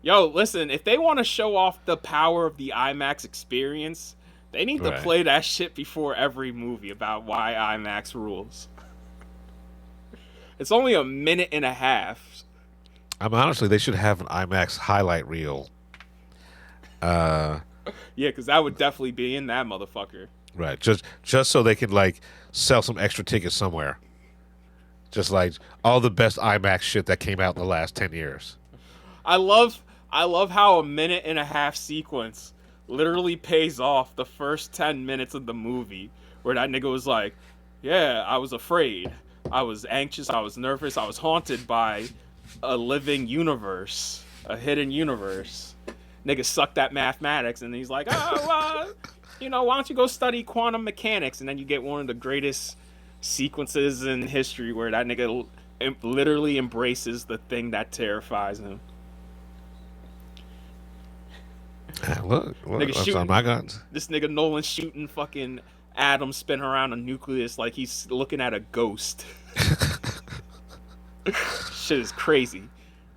Yo, listen, if they want to show off the power of the IMAX experience, they need to play that shit before every movie about why IMAX rules. It's only a minute and a half. Honestly, they should have an IMAX highlight reel. Yeah, because that would definitely be in that motherfucker. Right, just so they could like sell some extra tickets somewhere. Just like all the best IMAX shit that came out in the last 10 years. I love how a minute and a half sequence literally pays off the first 10 minutes of the movie, where that nigga was like, yeah, I was afraid, I was anxious, I was nervous, I was haunted by a living universe, a hidden universe. Nigga sucked at mathematics, and he's like, why don't you go study quantum mechanics? And then you get one of the greatest sequences in history where that nigga literally embraces the thing that terrifies him. Look, Nigga my guns. This nigga Nolan shooting fucking atoms spinning around a nucleus like he's looking at a ghost. Shit is crazy.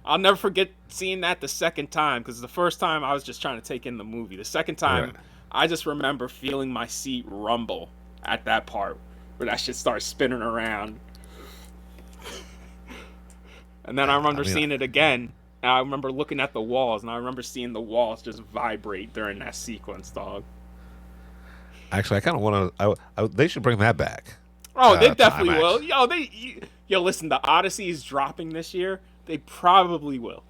I'll never forget seeing that the second time, because the first time I was just trying to take in the movie. The second time, I just remember feeling my seat rumble at that part where that shit starts spinning around. And then I remember seeing it again. And I remember looking at the walls, and I remember seeing the walls just vibrate during that sequence, dog. Actually, I kind of want to. They should bring that back. Oh, they definitely will. Yo, listen, the Odyssey is dropping this year. They probably will.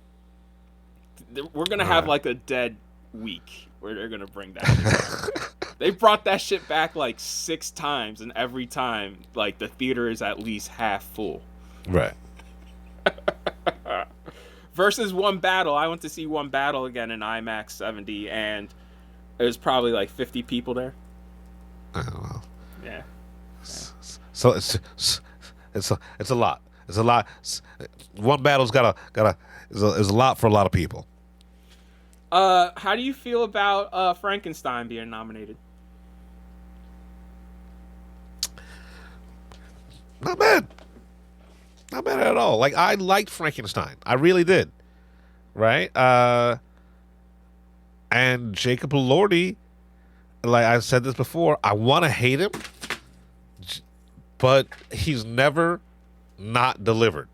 We're gonna have like a dead week where they're gonna bring that shit back. They brought that shit back like 6 times, and every time, like, the theater is at least half full. Right. Versus One Battle. I went to see One Battle again in IMAX 70, and there's probably like 50 people there. Oh, well. Yeah. So it's a lot. It's a lot. One Battle's is a lot for a lot of people. How do you feel about Frankenstein being nominated? Not bad. Not bad at all. Like, I liked Frankenstein. I really did. Right? And Jacob Elordi, like I said this before, I want to hate him, but he's never not delivered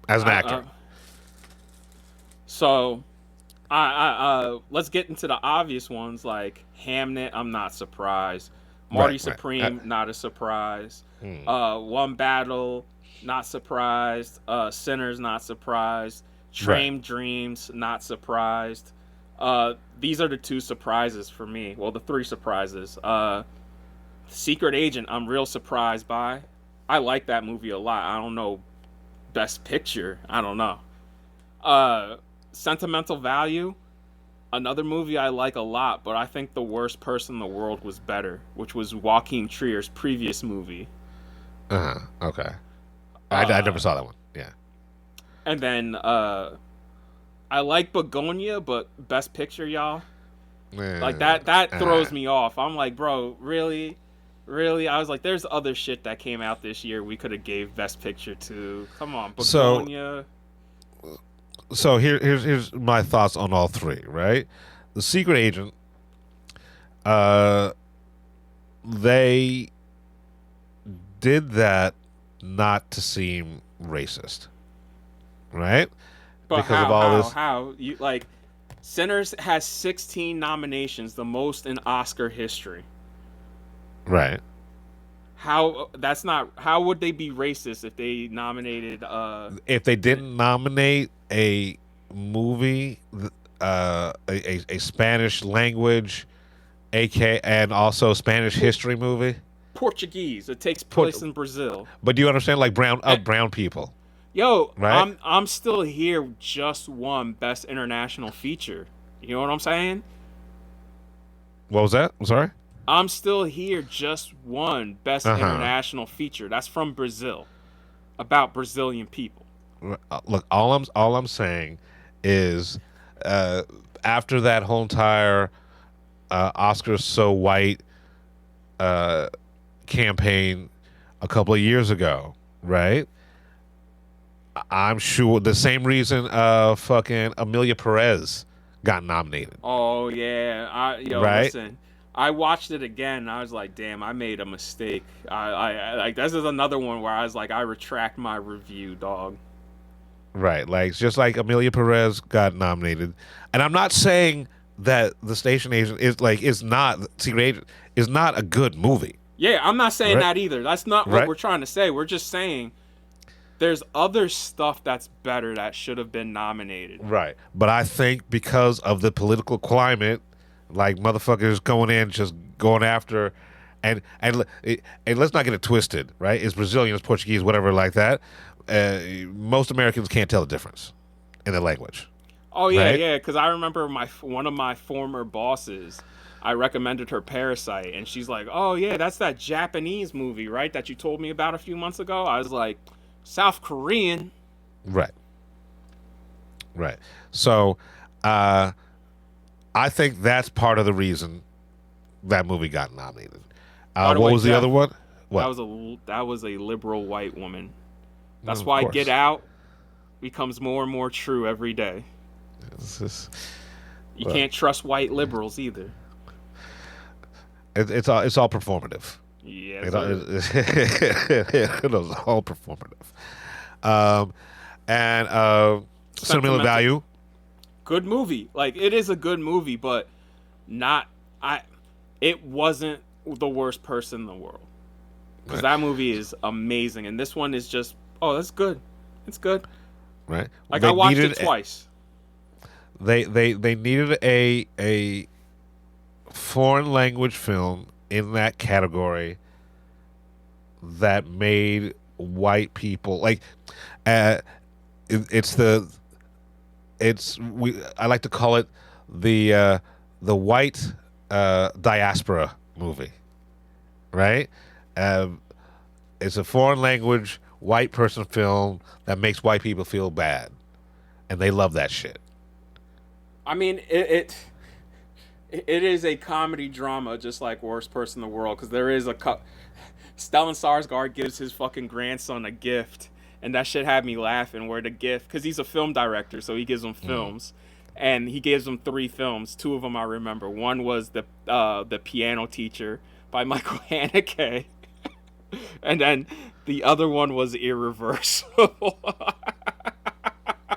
as an actor. So, let's get into the obvious ones, like Hamnet. I'm not surprised. Marty Supreme, not a surprise. One Battle, not surprised. Sinners, not surprised. Train Dreams, not surprised. These are the 2 surprises for me. Well, the 3 surprises. Secret Agent, I'm real surprised by. I like that movie a lot. I don't know, Best Picture, I don't know. Sentimental Value, another movie I like a lot, but I think The Worst Person in the World was better, which was Joaquin Trier's previous movie. Okay. I never saw that one. Yeah. And then I like Begonia, but Best Picture, y'all. Like that throws me off. I'm like, bro, really? I was like, there's other shit that came out this year we could have gave Best Picture to. Come on, Begonia. So here's my thoughts on all 3, right? The Secret Agent, they did that not to seem racist, right? But because of all this. How you like? Sinners has 16 nominations, the most in Oscar history. Right. How that's not? How would they be racist if they nominated? If they didn't nominate a movie, a Spanish language, and also Spanish history movie. Portuguese. It takes place in Brazil. But do you understand, like brown people? Yo, right? I'm still here. Just won Best International Feature. You know what I'm saying? What was that? I'm sorry. I'm Still Here just won Best International Feature. That's from Brazil, about Brazilian people. Look, all I'm saying is, after that whole entire Oscars So White campaign a couple of years ago, right? I'm sure the same reason fucking Amelia Perez got nominated. Oh yeah, right? Listen. I watched it again. And I was like, "Damn, I made a mistake." I like this is another one where I was like, "I retract my review, dog." Right, like just like Amelia Perez got nominated, and I'm not saying that The Station Agent is not Secret Agent is not a good movie. Yeah, I'm not saying right? that either. That's not what we're trying to say. We're just saying there's other stuff that's better that should have been nominated. Right, but I think because of the political climate. Like motherfuckers going after, and let's not get it twisted, right? It's Brazilian, it's Portuguese, whatever like that. Most Americans can't tell the difference in the language. Oh yeah, right? yeah. Because I remember one of my former bosses. I recommended her Parasite, and she's like, "Oh yeah, that's that Japanese movie, right? That you told me about a few months ago." I was like, "South Korean." Right. So, I think that's part of the reason that movie got nominated. What was the other one? What? That was a liberal white woman. That's why Get Out becomes more and more true every day. You can't trust white liberals either. It's all performative. Yeah, it's all performative. And Sentimental Value. Good movie. Like, it is a good movie, but it wasn't The Worst Person in the World. Because that movie is amazing. And this one is just, that's good. It's good. Right. Like, I watched it twice. They needed a foreign language film in that category that made white people, like, I like to call it the white diaspora movie, right? It's a foreign language white person film that makes white people feel bad, and they love that shit. I mean, it is a comedy drama, just like Worst Person in the World, because there is Stellan Skarsgård gives his fucking grandson a gift. And that shit had me laughing, where the gift, because he's a film director, so he gives him films. And he gives them 3 films. 2 of them I remember. One was the Piano Teacher by Michael Haneke. And then the other one was Irreversible.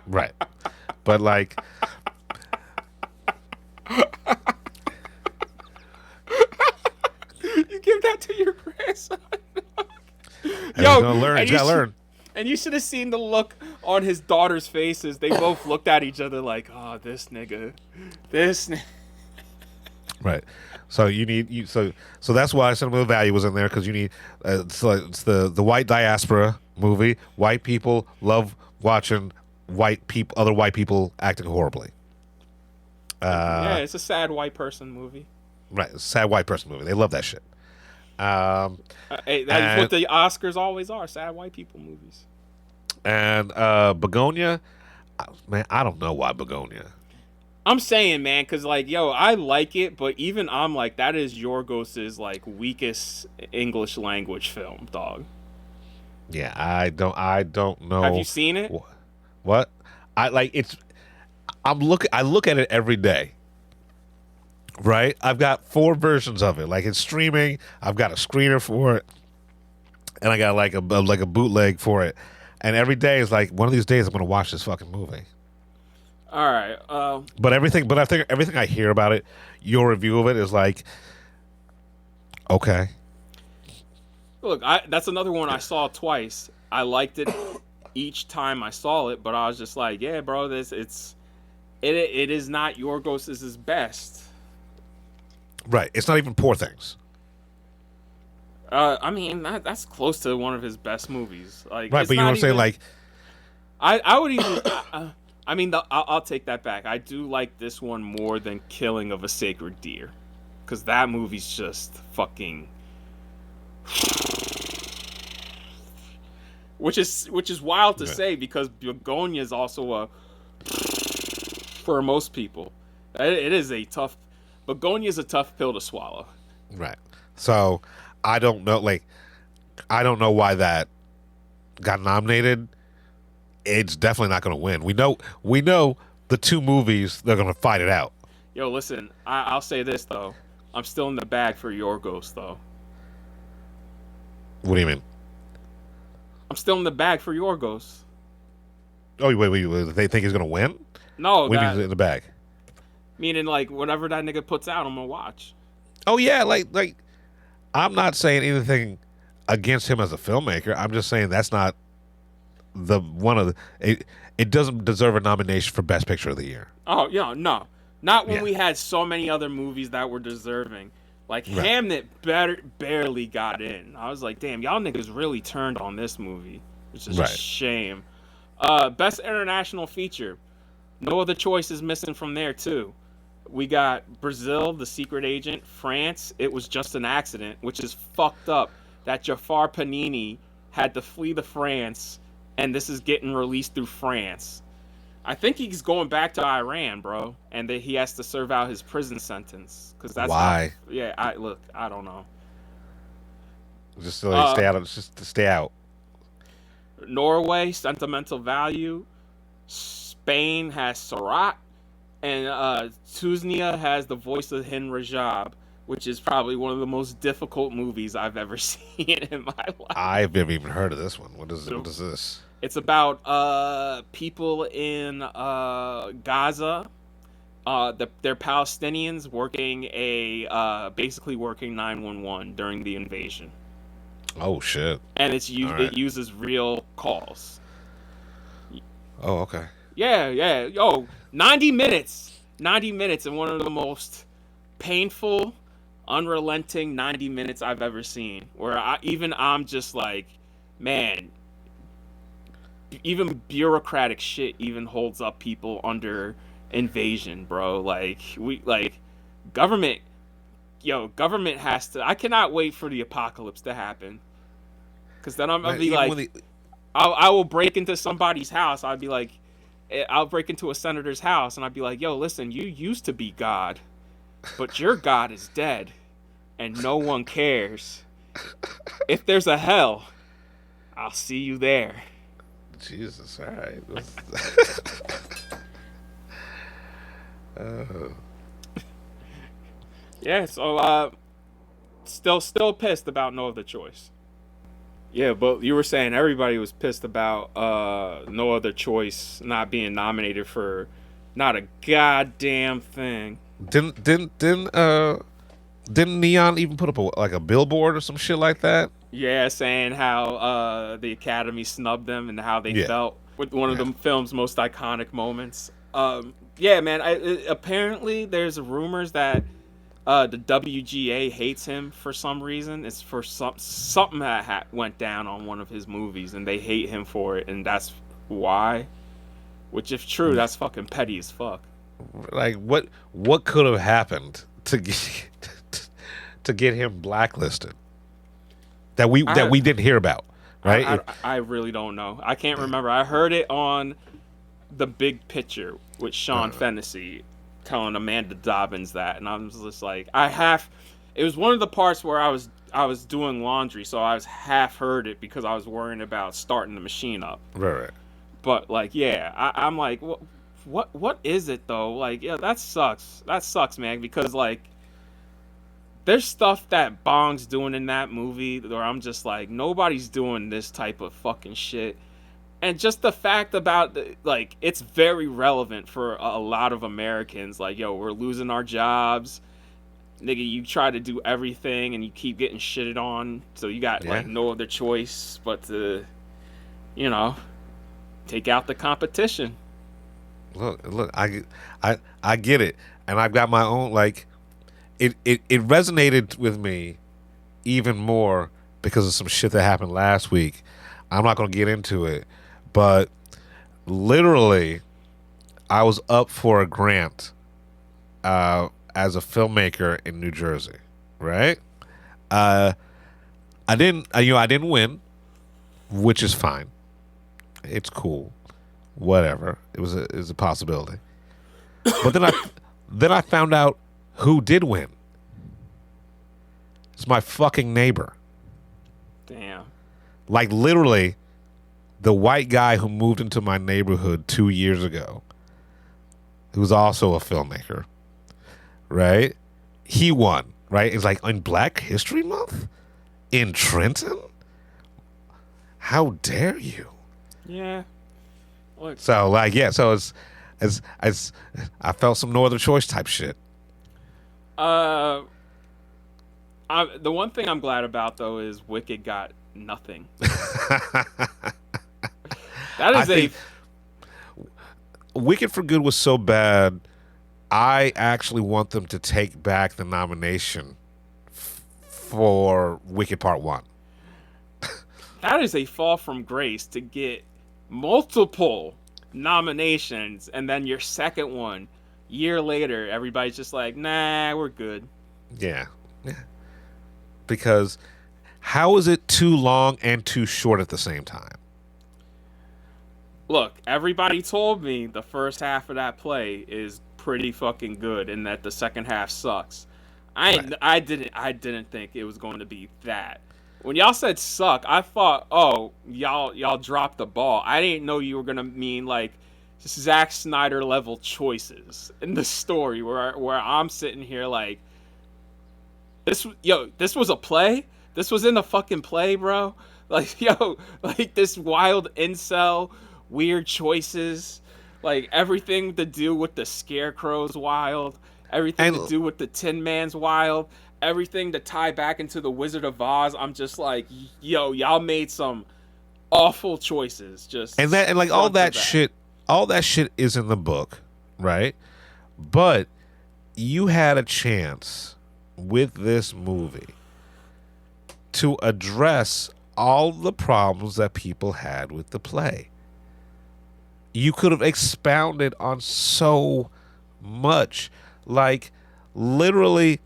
Right. But, like... You give that to your grandson? Yo, he's gotta learn. And you should have seen the look on his daughter's faces. They both looked at each other like, "Oh, this nigga." Right. So you need so that's why sentimental value was in there, because you need it's the white diaspora movie. White people love watching other white people acting horribly. Yeah, it's a sad white person movie. Right, sad white person movie. They love that shit. Hey, that's what the Oscars always are: sad white people movies. And Begonia, man, I don't know why Begonia. I'm saying, man, because, like, yo, I like it, but even I'm like, that is Yorgos's, like, weakest English language film, dog. Yeah, I don't know. Have you seen it? What? I look at it every day. Right? I've got 4 versions of it. Like, it's streaming. I've got a screener for it, and I got like a bootleg for it. And every day is like, one of these days I'm going to watch this fucking movie. All right. But I think everything I hear about it, your review of it is like, okay. Look, that's another one I saw twice. I liked it each time I saw it, but I was just like, yeah, bro, it is not Yorgos's best. Right. It's not even Poor Things. I mean, that's close to one of his best movies. Like, right, but you know what I'm saying? Like, I would even. I mean, I'll take that back. I do like this one more than Killing of a Sacred Deer, because that movie's just fucking. Which is wild to say, because Begonia is also a. For most people, it is a tough. Begonia is a tough pill to swallow. Right. So I don't know. Like, I don't know why that got nominated. It's definitely not going to win. We know the 2 movies, they're going to fight it out. Yo, listen, I'll say this though, I'm still in the bag for Yorgos though. What do you mean? I'm still in the bag for Yorgos. Oh, wait, they think he's going to win? No, What do you mean in the bag? Meaning, like, whatever that nigga puts out, I'm gonna watch. Oh yeah, like I'm not saying anything against him as a filmmaker. I'm just saying that's not it doesn't deserve a nomination for Best Picture of the Year. Oh yeah, no, not when we had so many other movies that were deserving. Like, right. Hamnet barely got in. I was like, damn, y'all niggas really turned on this movie, which is a shame. Best International Feature. No Other Choice is missing from there too. We got Brazil, The Secret Agent, France, It Was Just an Accident, which is fucked up that Jafar Panini had to flee to France, and this is getting released through France. I think he's going back to Iran, bro, and that he has to serve out his prison sentence. Cause that's why? I don't know. Just to stay out. Just to stay out. Norway, Sentimental Value. Spain has Sarat. And Tuznia has The Voice of Hin Rajab, which is probably one of the most difficult movies I've ever seen in my life. I've never even heard of this one. What is this? It's about people in Gaza. They're Palestinians working basically working 911 during the invasion. Oh shit! And it uses real calls. Oh, okay. Yeah. Yo, 90 minutes, and one of the most painful, unrelenting 90 minutes I've ever seen. Where I'm just like, man, even bureaucratic shit even holds up people under invasion, bro. Government has to. I cannot wait for the apocalypse to happen, because then I'm gonna be like, I will break into somebody's house. I'll break into a senator's house, and I'd be like, yo, listen, you used to be God, but your God is dead, and no one cares. If there's a hell, I'll see you there. Jesus, all right. Yeah, so still pissed about No Other Choice. Yeah, but you were saying everybody was pissed about No Other Choice not being nominated for not a goddamn thing. Didn't Neon even put up a billboard or some shit like that? Yeah, saying how the Academy snubbed them and how they Yeah. felt with one of the film's most iconic moments. Yeah, man. Apparently, there's rumors that the WGA hates him for some reason. It's for something that went down on one of his movies, and they hate him for it, and that's why. Which, if true, that's fucking petty as fuck. Like what could have happened to get him blacklisted that we didn't hear about, right? I really don't know. I can't remember. I heard it on The Big Picture with Sean Fennessy telling Amanda Dobbins that, and I was just like, it was one of the parts where I was doing laundry, so I was half heard it because I was worrying about starting the machine up. Right. But like, yeah, I'm like, what is it though? Like, yeah, that sucks. That sucks, man, because like, there's stuff that Bong's doing in that movie where I'm just like, nobody's doing this type of fucking shit. And just the fact about, like, it's very relevant for a lot of Americans. Like, yo, we're losing our jobs. Nigga, you try to do everything and you keep getting shitted on. So you got, like, no other choice but to, take out the competition. Look, I get it. And I've got my own, like, it resonated with me even more because of some shit that happened last week. I'm not going to get into it, but literally, I was up for a grant as a filmmaker in New Jersey, right? I didn't win, which is fine. It's cool, whatever. It was a possibility, but then I found out who did win. It's my fucking neighbor. Damn. Like, literally, the white guy who moved into my neighborhood 2 years ago, who's also a filmmaker, right? He won, right? It's like, in Black History Month? In Trenton? How dare you? Yeah. Look. So, like, yeah, so it's I felt some no other choice type shit. The one thing I'm glad about, though, is Wicked got nothing. That is Wicked for Good was so bad, I actually want them to take back the nomination for Wicked Part 1. That is a fall from grace to get multiple nominations, and then your second one, year later, everybody's just like, nah, we're good. Yeah. Because how is it too long and too short at the same time? Look, everybody told me the first half of that play is pretty fucking good, and that the second half sucks. I didn't think it was going to be that. When y'all said suck, I thought, oh, y'all dropped the ball. I didn't know you were gonna mean like Zack Snyder level choices in the story, where I'm sitting here like, this was a play. This was in a fucking play, bro. Like, yo, like this wild incel, weird choices, like everything to do with the Scarecrow's wild, everything to do with the Tin Man's wild, everything to tie back into the Wizard of Oz. I'm just like, yo, y'all made some awful choices. Just and like all that shit is in the book, right? But you had a chance with this movie to address all the problems that people had with the play. You could have expounded on so much. Like, literally,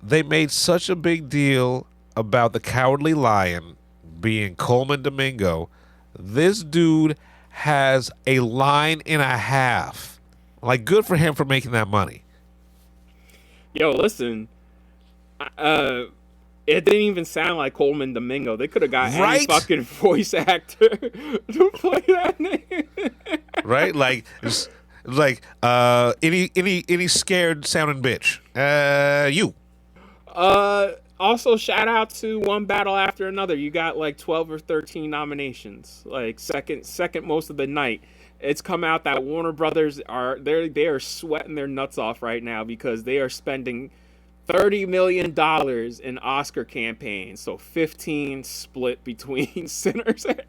they made such a big deal about the Cowardly Lion being Coleman Domingo. This dude has a line and a half. Like, good for him for making that money. Yo, listen, it didn't even sound like Coleman Domingo. They could have got any fucking voice actor to play that name. Right? Like, it's like any scared sounding bitch. You. Also, shout out to One Battle After Another. You got like 12 or 13 nominations, like second most of the night. It's come out that Warner Brothers they are sweating their nuts off right now because they are spending $30 million in Oscar campaigns, so 15 split between Sinners and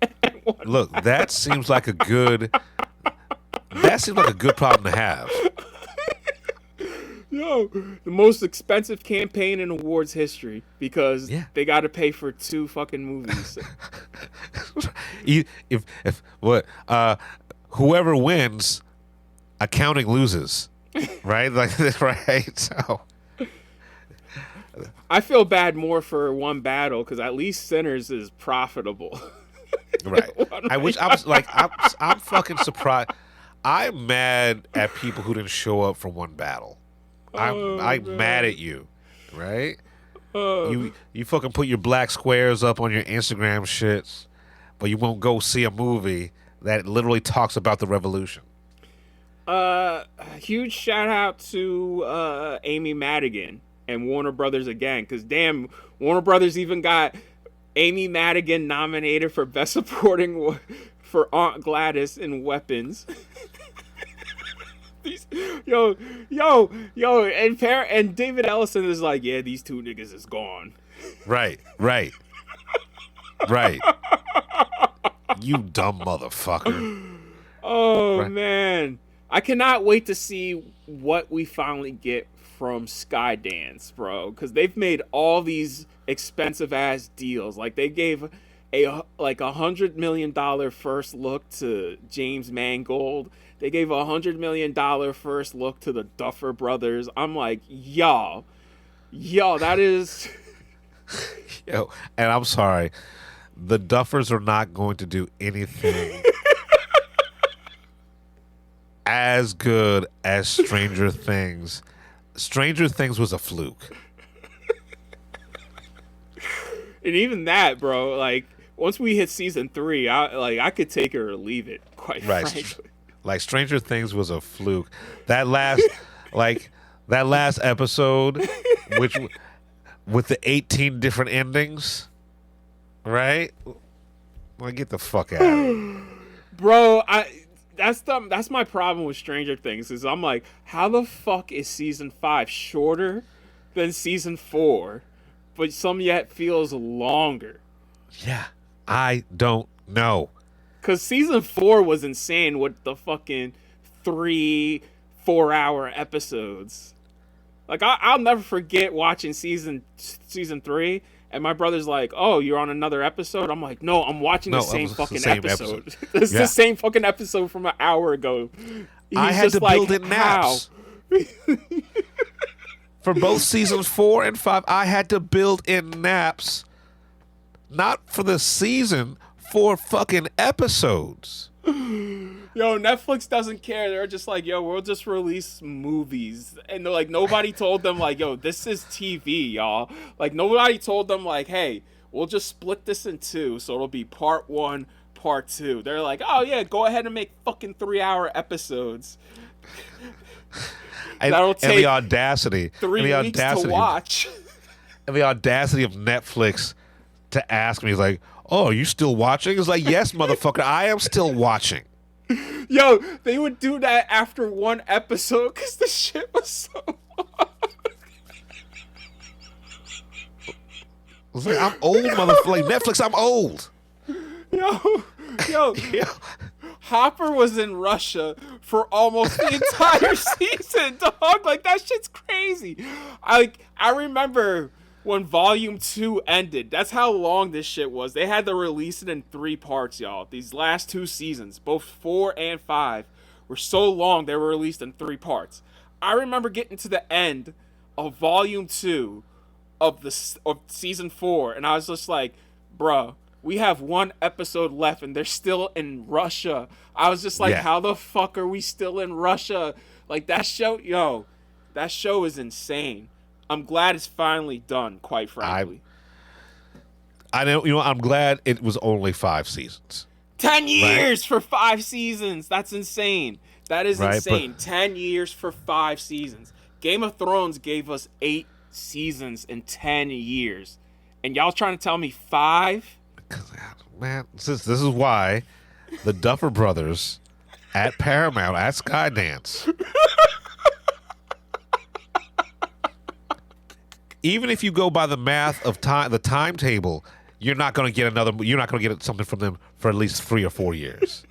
One. Look, that seems like a good problem to have. Yo, the most expensive campaign in awards history because they got to pay for 2 fucking movies. Whoever wins, accounting loses, right? Like, right? So I feel bad more for One Battle because at least Sinners is profitable. Right. I'm fucking surprised. I'm mad at people who didn't show up for One Battle. I'm mad at you, right? You fucking put your black squares up on your Instagram shits, but you won't go see a movie that literally talks about the revolution. Huge shout out to Amy Madigan and Warner Brothers again, because damn, Warner Brothers even got Amy Madigan nominated for Best Supporting for Aunt Gladys in Weapons. And David Ellison is like, yeah, these 2 niggas is gone. Right. You dumb motherfucker. Oh, right. Man. I cannot wait to see what we finally get from Skydance, bro. Because they've made all these expensive-ass deals. Like, they gave $100 million first look to James Mangold. They gave $100 million first look to the Duffer Brothers. I'm like, yo, that is... Yo, and I'm sorry. The Duffers are not going to do anything as good as Stranger Things. Stranger Things was a fluke. And even that, bro, like, once we hit season 3, I could take it or leave it, quite frankly. Like, Stranger Things was a fluke. That last episode, which with the 18 different endings, right? Well, get the fuck out of here. Bro, that's my problem with Stranger Things, is I'm like, how the fuck is season 5 shorter than season 4, but some yet feels longer? Yeah, I don't know. Because season 4 was insane with the fucking 3 4-hour episodes. Like, I'll never forget watching season 3, and my brother's like, oh, you're on another episode? I'm like, no, I'm watching the same fucking episode. It's the same fucking episode from an hour ago. I had to build in naps. For both seasons 4 and 5, I had to build in naps. Not for the season, for fucking episodes. Yo, Netflix doesn't care. They're just like, yo, we'll just release movies. And they're like, nobody told them, like, yo, this is TV, y'all. Like, nobody told them, like, hey, we'll just split this in 2, so it'll be part 1, part 2. They're like, oh, yeah, go ahead and make fucking 3-hour episodes. That'll take the audacity. 3 weeks to watch. And the audacity of Netflix to ask me, like, oh, are you still watching? It's like, yes, motherfucker, I am still watching. Yo, they would do that after 1 episode because the shit was so long. It's like, I'm old, motherfucker. Like, Netflix, I'm old. Yo. Hopper was in Russia for almost the entire season, dog. Like, that shit's crazy. I remember when Volume 2 ended. That's how long this shit was. They had to release it in 3 parts, y'all. These last 2 seasons, both 4 and 5, were so long they were released in 3 parts. I remember getting to the end of Volume 2 of Season 4, and I was just like, bruh, we have 1 episode left, and they're still in Russia. I was just like, how the fuck are we still in Russia? Like, that show is insane. I'm glad it's finally done, quite frankly. I know, I'm glad it was only 5 seasons. 10 years for 5 seasons. That's insane. That is insane. 10 years for 5 seasons. Game of Thrones gave us 8 seasons in 10 years. And y'all trying to tell me 5? Man, this is why the Duffer Brothers at Paramount, at Skydance, even if you go by the math of time, the timetable, you're not going to get another. You're not going to get something from them for at least 3 or 4 years.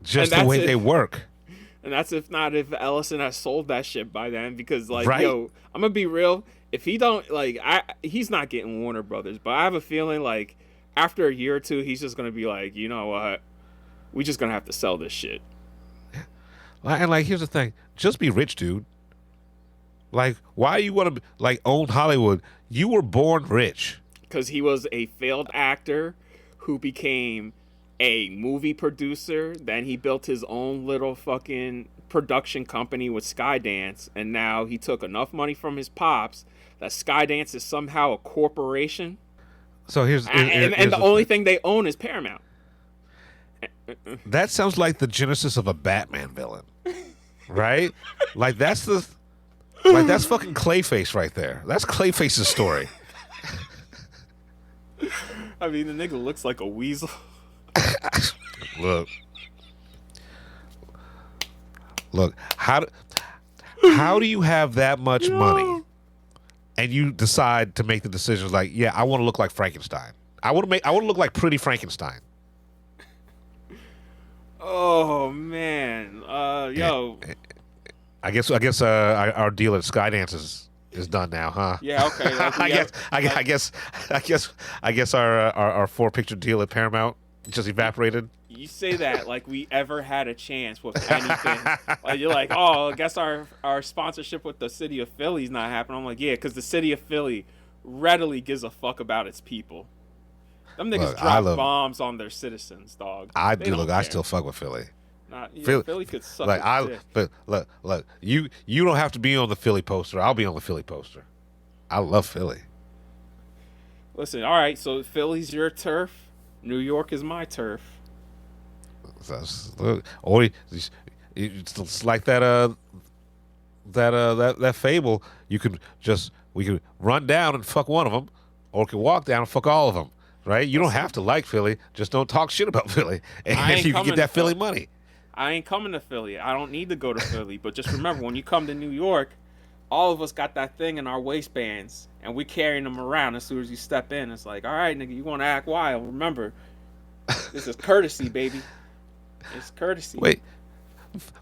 Just the way they work. And that's if Ellison has sold that shit by then, because like, Right? yo, I'm gonna be real. If he don't he's not getting Warner Brothers. But I have a feeling like after a year or two, he's just gonna be like, you know what, we just gonna have to sell this shit. And like, here's the thing: just be rich, dude. Like, why you want to like own Hollywood? You were born rich. Because he was a failed actor who became a movie producer. Then he built his own little fucking production company with Skydance, and now he took enough money from his pops that Skydance is somehow a corporation. So here's the only thing they own is Paramount. That sounds like the genesis of a Batman villain, right? Like that's fucking Clayface right there. That's Clayface's story. I mean, the nigga looks like a weasel. Look. How do you have that much money, and you decide to make the decisions like, yeah, I want to look like Frankenstein. I want to look like Pretty Frankenstein. Oh man, yo. I guess our deal at Skydance is done now, huh? Yeah, okay. Like I guess our 4-picture deal at Paramount just evaporated. You say that like we ever had a chance with anything. Like you're like, oh, I guess our sponsorship with the city of Philly's not happening. I'm like, yeah, because the city of Philly readily gives a fuck about its people. Them niggas drop bombs on their citizens, dog. I do. Look, I still fuck with Philly. Philly could suck. Like but look, you don't have to be on the Philly poster. I'll be on the Philly poster. I love Philly. Listen, all right. So Philly's your turf. New York is my turf. Or it's like that fable. We could run down and fuck one of them, or we could walk down and fuck all of them. Right? You don't have to like Philly. Just don't talk shit about Philly, and you can get that Philly money. I ain't coming to Philly. I don't need to go to Philly. But just remember, when you come to New York, all of us got that thing in our waistbands, and we carrying them around as soon as you step in. It's like, all right, nigga, you want to act wild. Remember, this is courtesy, baby. It's courtesy.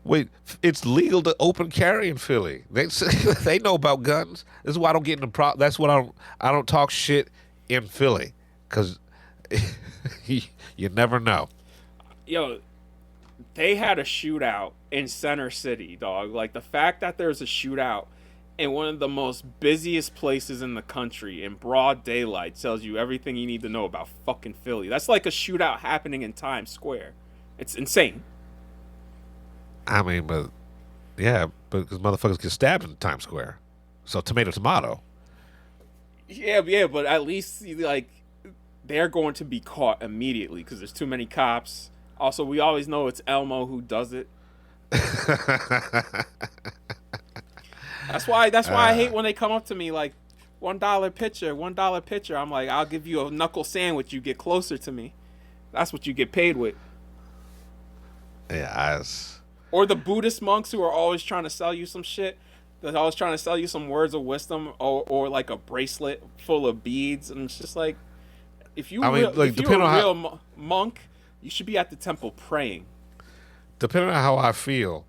Wait, it's legal to open carry in Philly. They know about guns. This is why I don't get in the that's what I don't talk shit in Philly, because you never know. Yo, they had a shootout in Center City, dog. Like, the fact that there's a shootout in one of the most busiest places in the country in broad daylight tells you everything you need to know about fucking Philly. That's like a shootout happening in Times Square. It's insane. I mean, but because motherfuckers get stabbed in Times Square. So tomato. Yeah, but at least like they're going to be caught immediately because there's too many cops. Also, we always know it's Elmo who does it. That's why I hate when they come up to me like $1 picture. I'm like, I'll give you a knuckle sandwich. You get closer to me. That's what you get paid with. Yeah, or the Buddhist monks who are always trying to sell you some shit. They're always trying to sell you some words of wisdom or like a bracelet full of beads. And it's just like, if you're a real monk, you should be at the temple praying. Depending on how I feel,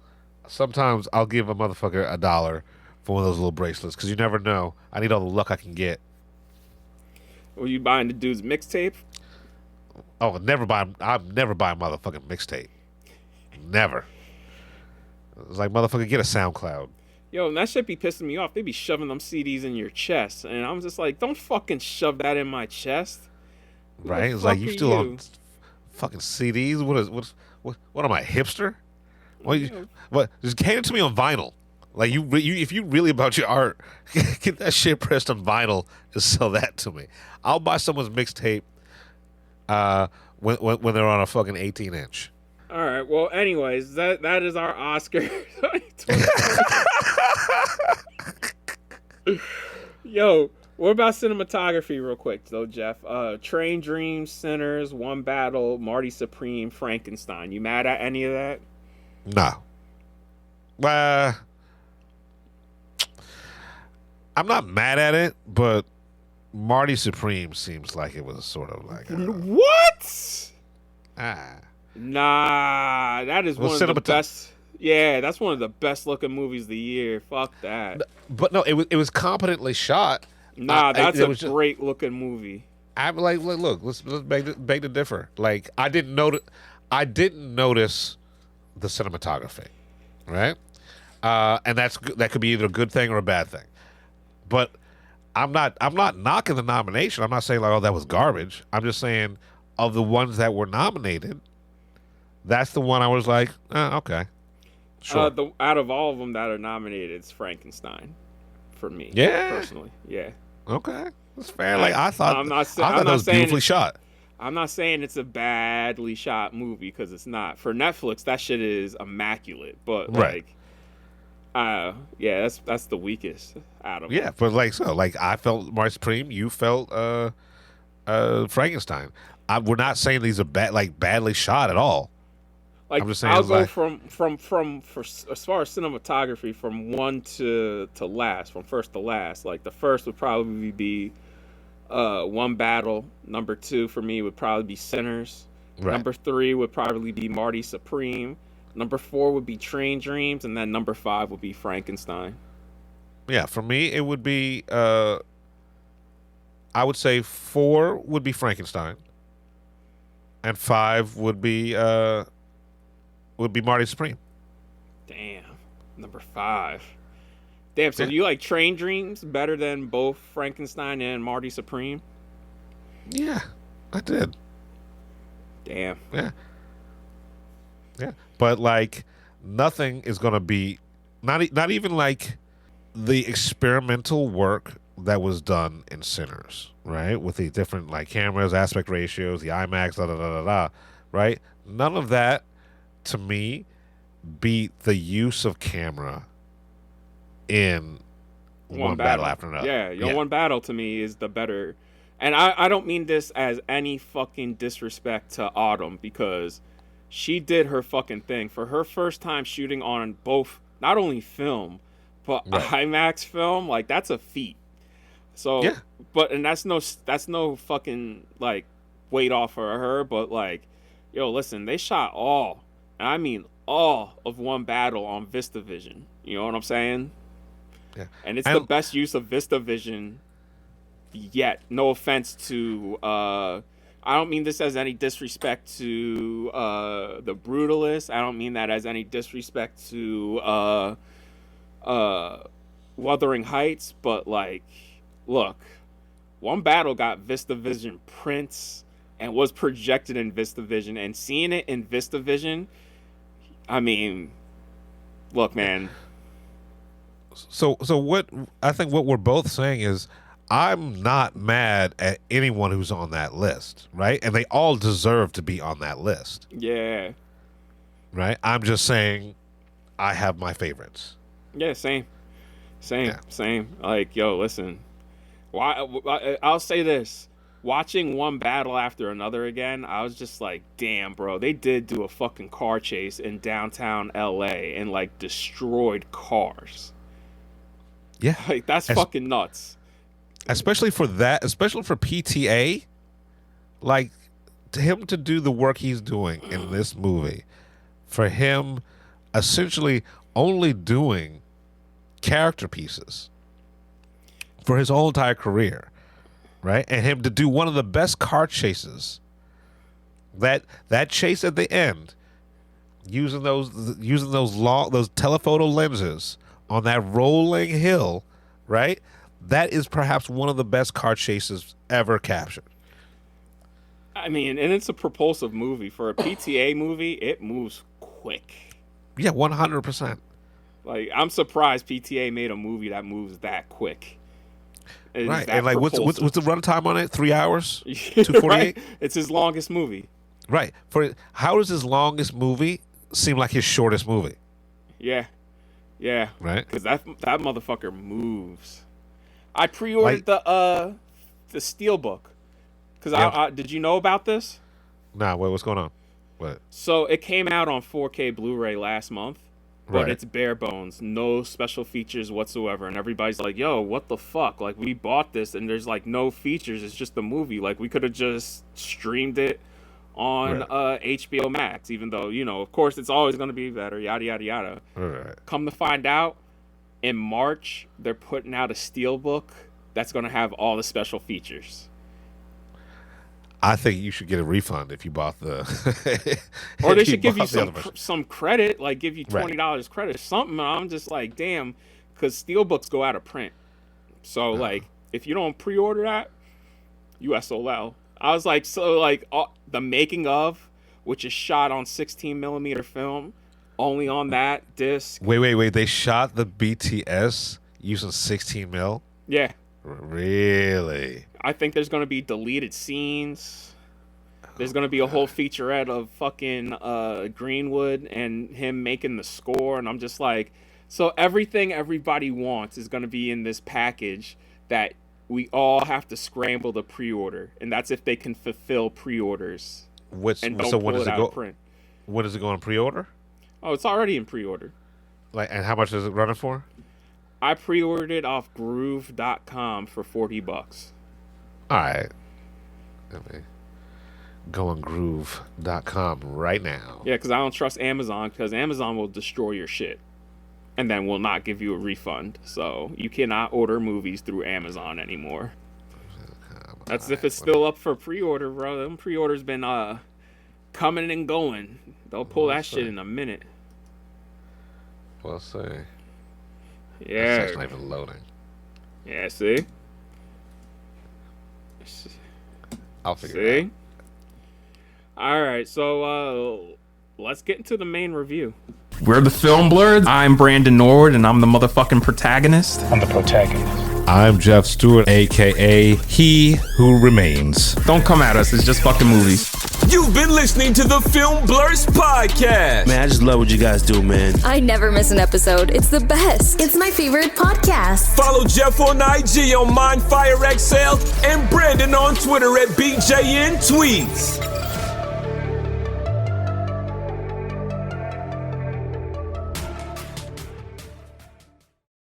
sometimes I'll give a motherfucker $1 for one of those little bracelets, because you never know. I need all the luck I can get. Were you buying the dude's mixtape? Oh, I'd never buy a motherfucking mixtape. Never. It's like, motherfucker, get a SoundCloud. Yo, and that shit be pissing me off. They be shoving them CDs in your chest, and I'm just like, don't fucking shove that in my chest. Right? It's like, you still on fucking CDs? What am I, a hipster? What? Just hand it to me on vinyl. Like, if you really about your art, get that shit pressed on vinyl and sell that to me. I'll buy someone's mixtape when they're on a fucking 18-inch. All right. Well, anyways, that is our Oscar. Yo, what about cinematography real quick, though, Jeff? Train Dreams, Sinners, One Battle, Marty Supreme, Frankenstein. You mad at any of that? No. I'm not mad at it, but Marty Supreme seems like it was sort of like What? ah. Nah, that is Well, one of the best. Yeah, that's one of the best looking movies of the year. Fuck that. But no, it was competently shot. Nah, that's a just, great looking movie. I'm like, look, let's beg to differ. Like, I didn't notice the cinematography, right? And that could be either a good thing or a bad thing. But I'm not knocking the nomination. I'm not saying like, oh, that was garbage. I'm just saying of the ones that were nominated, that's the one I was like, okay, sure. Out of all of them that are nominated, it's Frankenstein, for me. Yeah, personally, yeah. Okay, that's fair. Like I thought that was beautifully shot. I'm not saying it's a badly shot movie because it's not. For Netflix, that shit is immaculate. But right. Yeah, that's the weakest out of them. Yeah, but I felt Marty Supreme. You felt Frankenstein. We're not saying these are badly shot at all. Like, I'm just saying, I'll go from for as far as cinematography, from one to last, from first to last. Like, the first would probably be One Battle. Number 2 for me would probably be Sinners. Right. Number 3 would probably be Marty Supreme. Number 4 would be Train Dreams, and then number 5 would be Frankenstein. Yeah, for me it would be. I would say 4 would be Frankenstein, and 5 would be Marty Supreme. Damn, number 5. Damn, so do you like Train Dreams better than both Frankenstein and Marty Supreme? Yeah, I did. Damn. Yeah. Yeah, but like nothing is gonna be not even like the experimental work that was done in Sinners, right? With the different like cameras, aspect ratios, the IMAX, right? None of that to me beat the use of camera in One Battle After Another. Yeah, One Battle to me is the better. And I don't mean this as any fucking disrespect to Autumn, because she did her fucking thing. For her first time shooting on both, not only film, but IMAX film, like, that's a feat. So, yeah. And that's no fucking, like, weight off of her, but, like, yo, listen, they shot all, and I mean all of One Battle on VistaVision. You know what I'm saying? Yeah. And it's the best use of VistaVision yet. No offense to, I don't mean this as any disrespect to the Brutalist. I don't mean that as any disrespect to Wuthering Heights, but, like, look, One Battle got VistaVision prints and was projected in VistaVision, and seeing it in VistaVision, I mean, look, man. So what I think what we're both saying is, I'm not mad at anyone who's on that list, right? And they all deserve to be on that list. Yeah. Right? I'm just saying I have my favorites. Yeah, same. Like, yo, listen. I'll say this. Watching One Battle After Another again, I was just like, damn, bro. They did do a fucking car chase in downtown LA and, like, destroyed cars. Yeah. Like, that's fucking nuts. Especially for PTA, like, him to do the work he's doing in this movie, for him essentially only doing character pieces for his whole entire career, right? And him to do one of the best car chases, that chase at the end, using those telephoto lenses on that rolling hill, right? That is perhaps one of the best car chases ever captured. I mean, and it's a propulsive movie. For a PTA movie, it moves quick. Yeah, 100%. Like, I'm surprised PTA made a movie that moves that quick. Right, and like, what's the runtime on it? 3 hours? 248? Right? It's his longest movie. Right. How does his longest movie seem like his shortest movie? Yeah. Right. Because that motherfucker moves. I pre-ordered the Steelbook. Because did you know about this? Nah, what's going on? What? So it came out on 4K Blu-ray last month, but Right. it's bare bones, no special features whatsoever. And everybody's like, yo, what the fuck? Like, we bought this and there's like no features. It's just a movie. Like, we could have just streamed it on HBO Max, even though, you know, of course, it's always going to be better, yada, yada, yada. Right. Come to find out, in March, they're putting out a steelbook that's going to have all the special features. I think you should get a refund if you bought the. Or they if should give you bought the other version. some credit, like give you Right. $20 credit or something. I'm just like, damn, because steelbooks go out of print. So, like, if you don't pre-order that, you SOL. I was like, so, like, the making of, which is shot on 16 millimeter film, only on that disc. Wait. They shot the BTS using 16 mil? Yeah. Really? I think there's going to be deleted scenes. There's going to be a whole featurette of fucking Greenwood and him making the score. And I'm just like, so everything everybody wants is going to be in this package that we all have to scramble to pre-order. And that's if they can fulfill pre-orders. And don't So when pull does it it out go? of print. When does it go on pre-order? Oh, it's already in pre-order. Like, and how much is it running for? I pre-ordered it off groove.com for $40. All right. Let me go on groove.com right now. Yeah, because I don't trust Amazon, because Amazon will destroy your shit and then will not give you a refund. So you cannot order movies through Amazon anymore. That's if it's still up for pre-order, bro. Them pre-orders been coming and going. They'll pull that shit in a minute. We'll see. Yeah. That's not even loading. Yeah, see? I'll figure it out. See? Alright, so let's get into the main review. We're the Film Blurs. I'm Brandon Norwood, and I'm the motherfucking protagonist. I'm the protagonist. I'm Jeff Stewart, a.k.a. He Who Remains. Don't come at us. It's just fucking movies. You've been listening to the Film Blurs podcast. Man, I just love what you guys do, man. I never miss an episode. It's the best. It's my favorite podcast. Follow Jeff on IG on MindFireXL and Brandon on Twitter at BJN Tweets.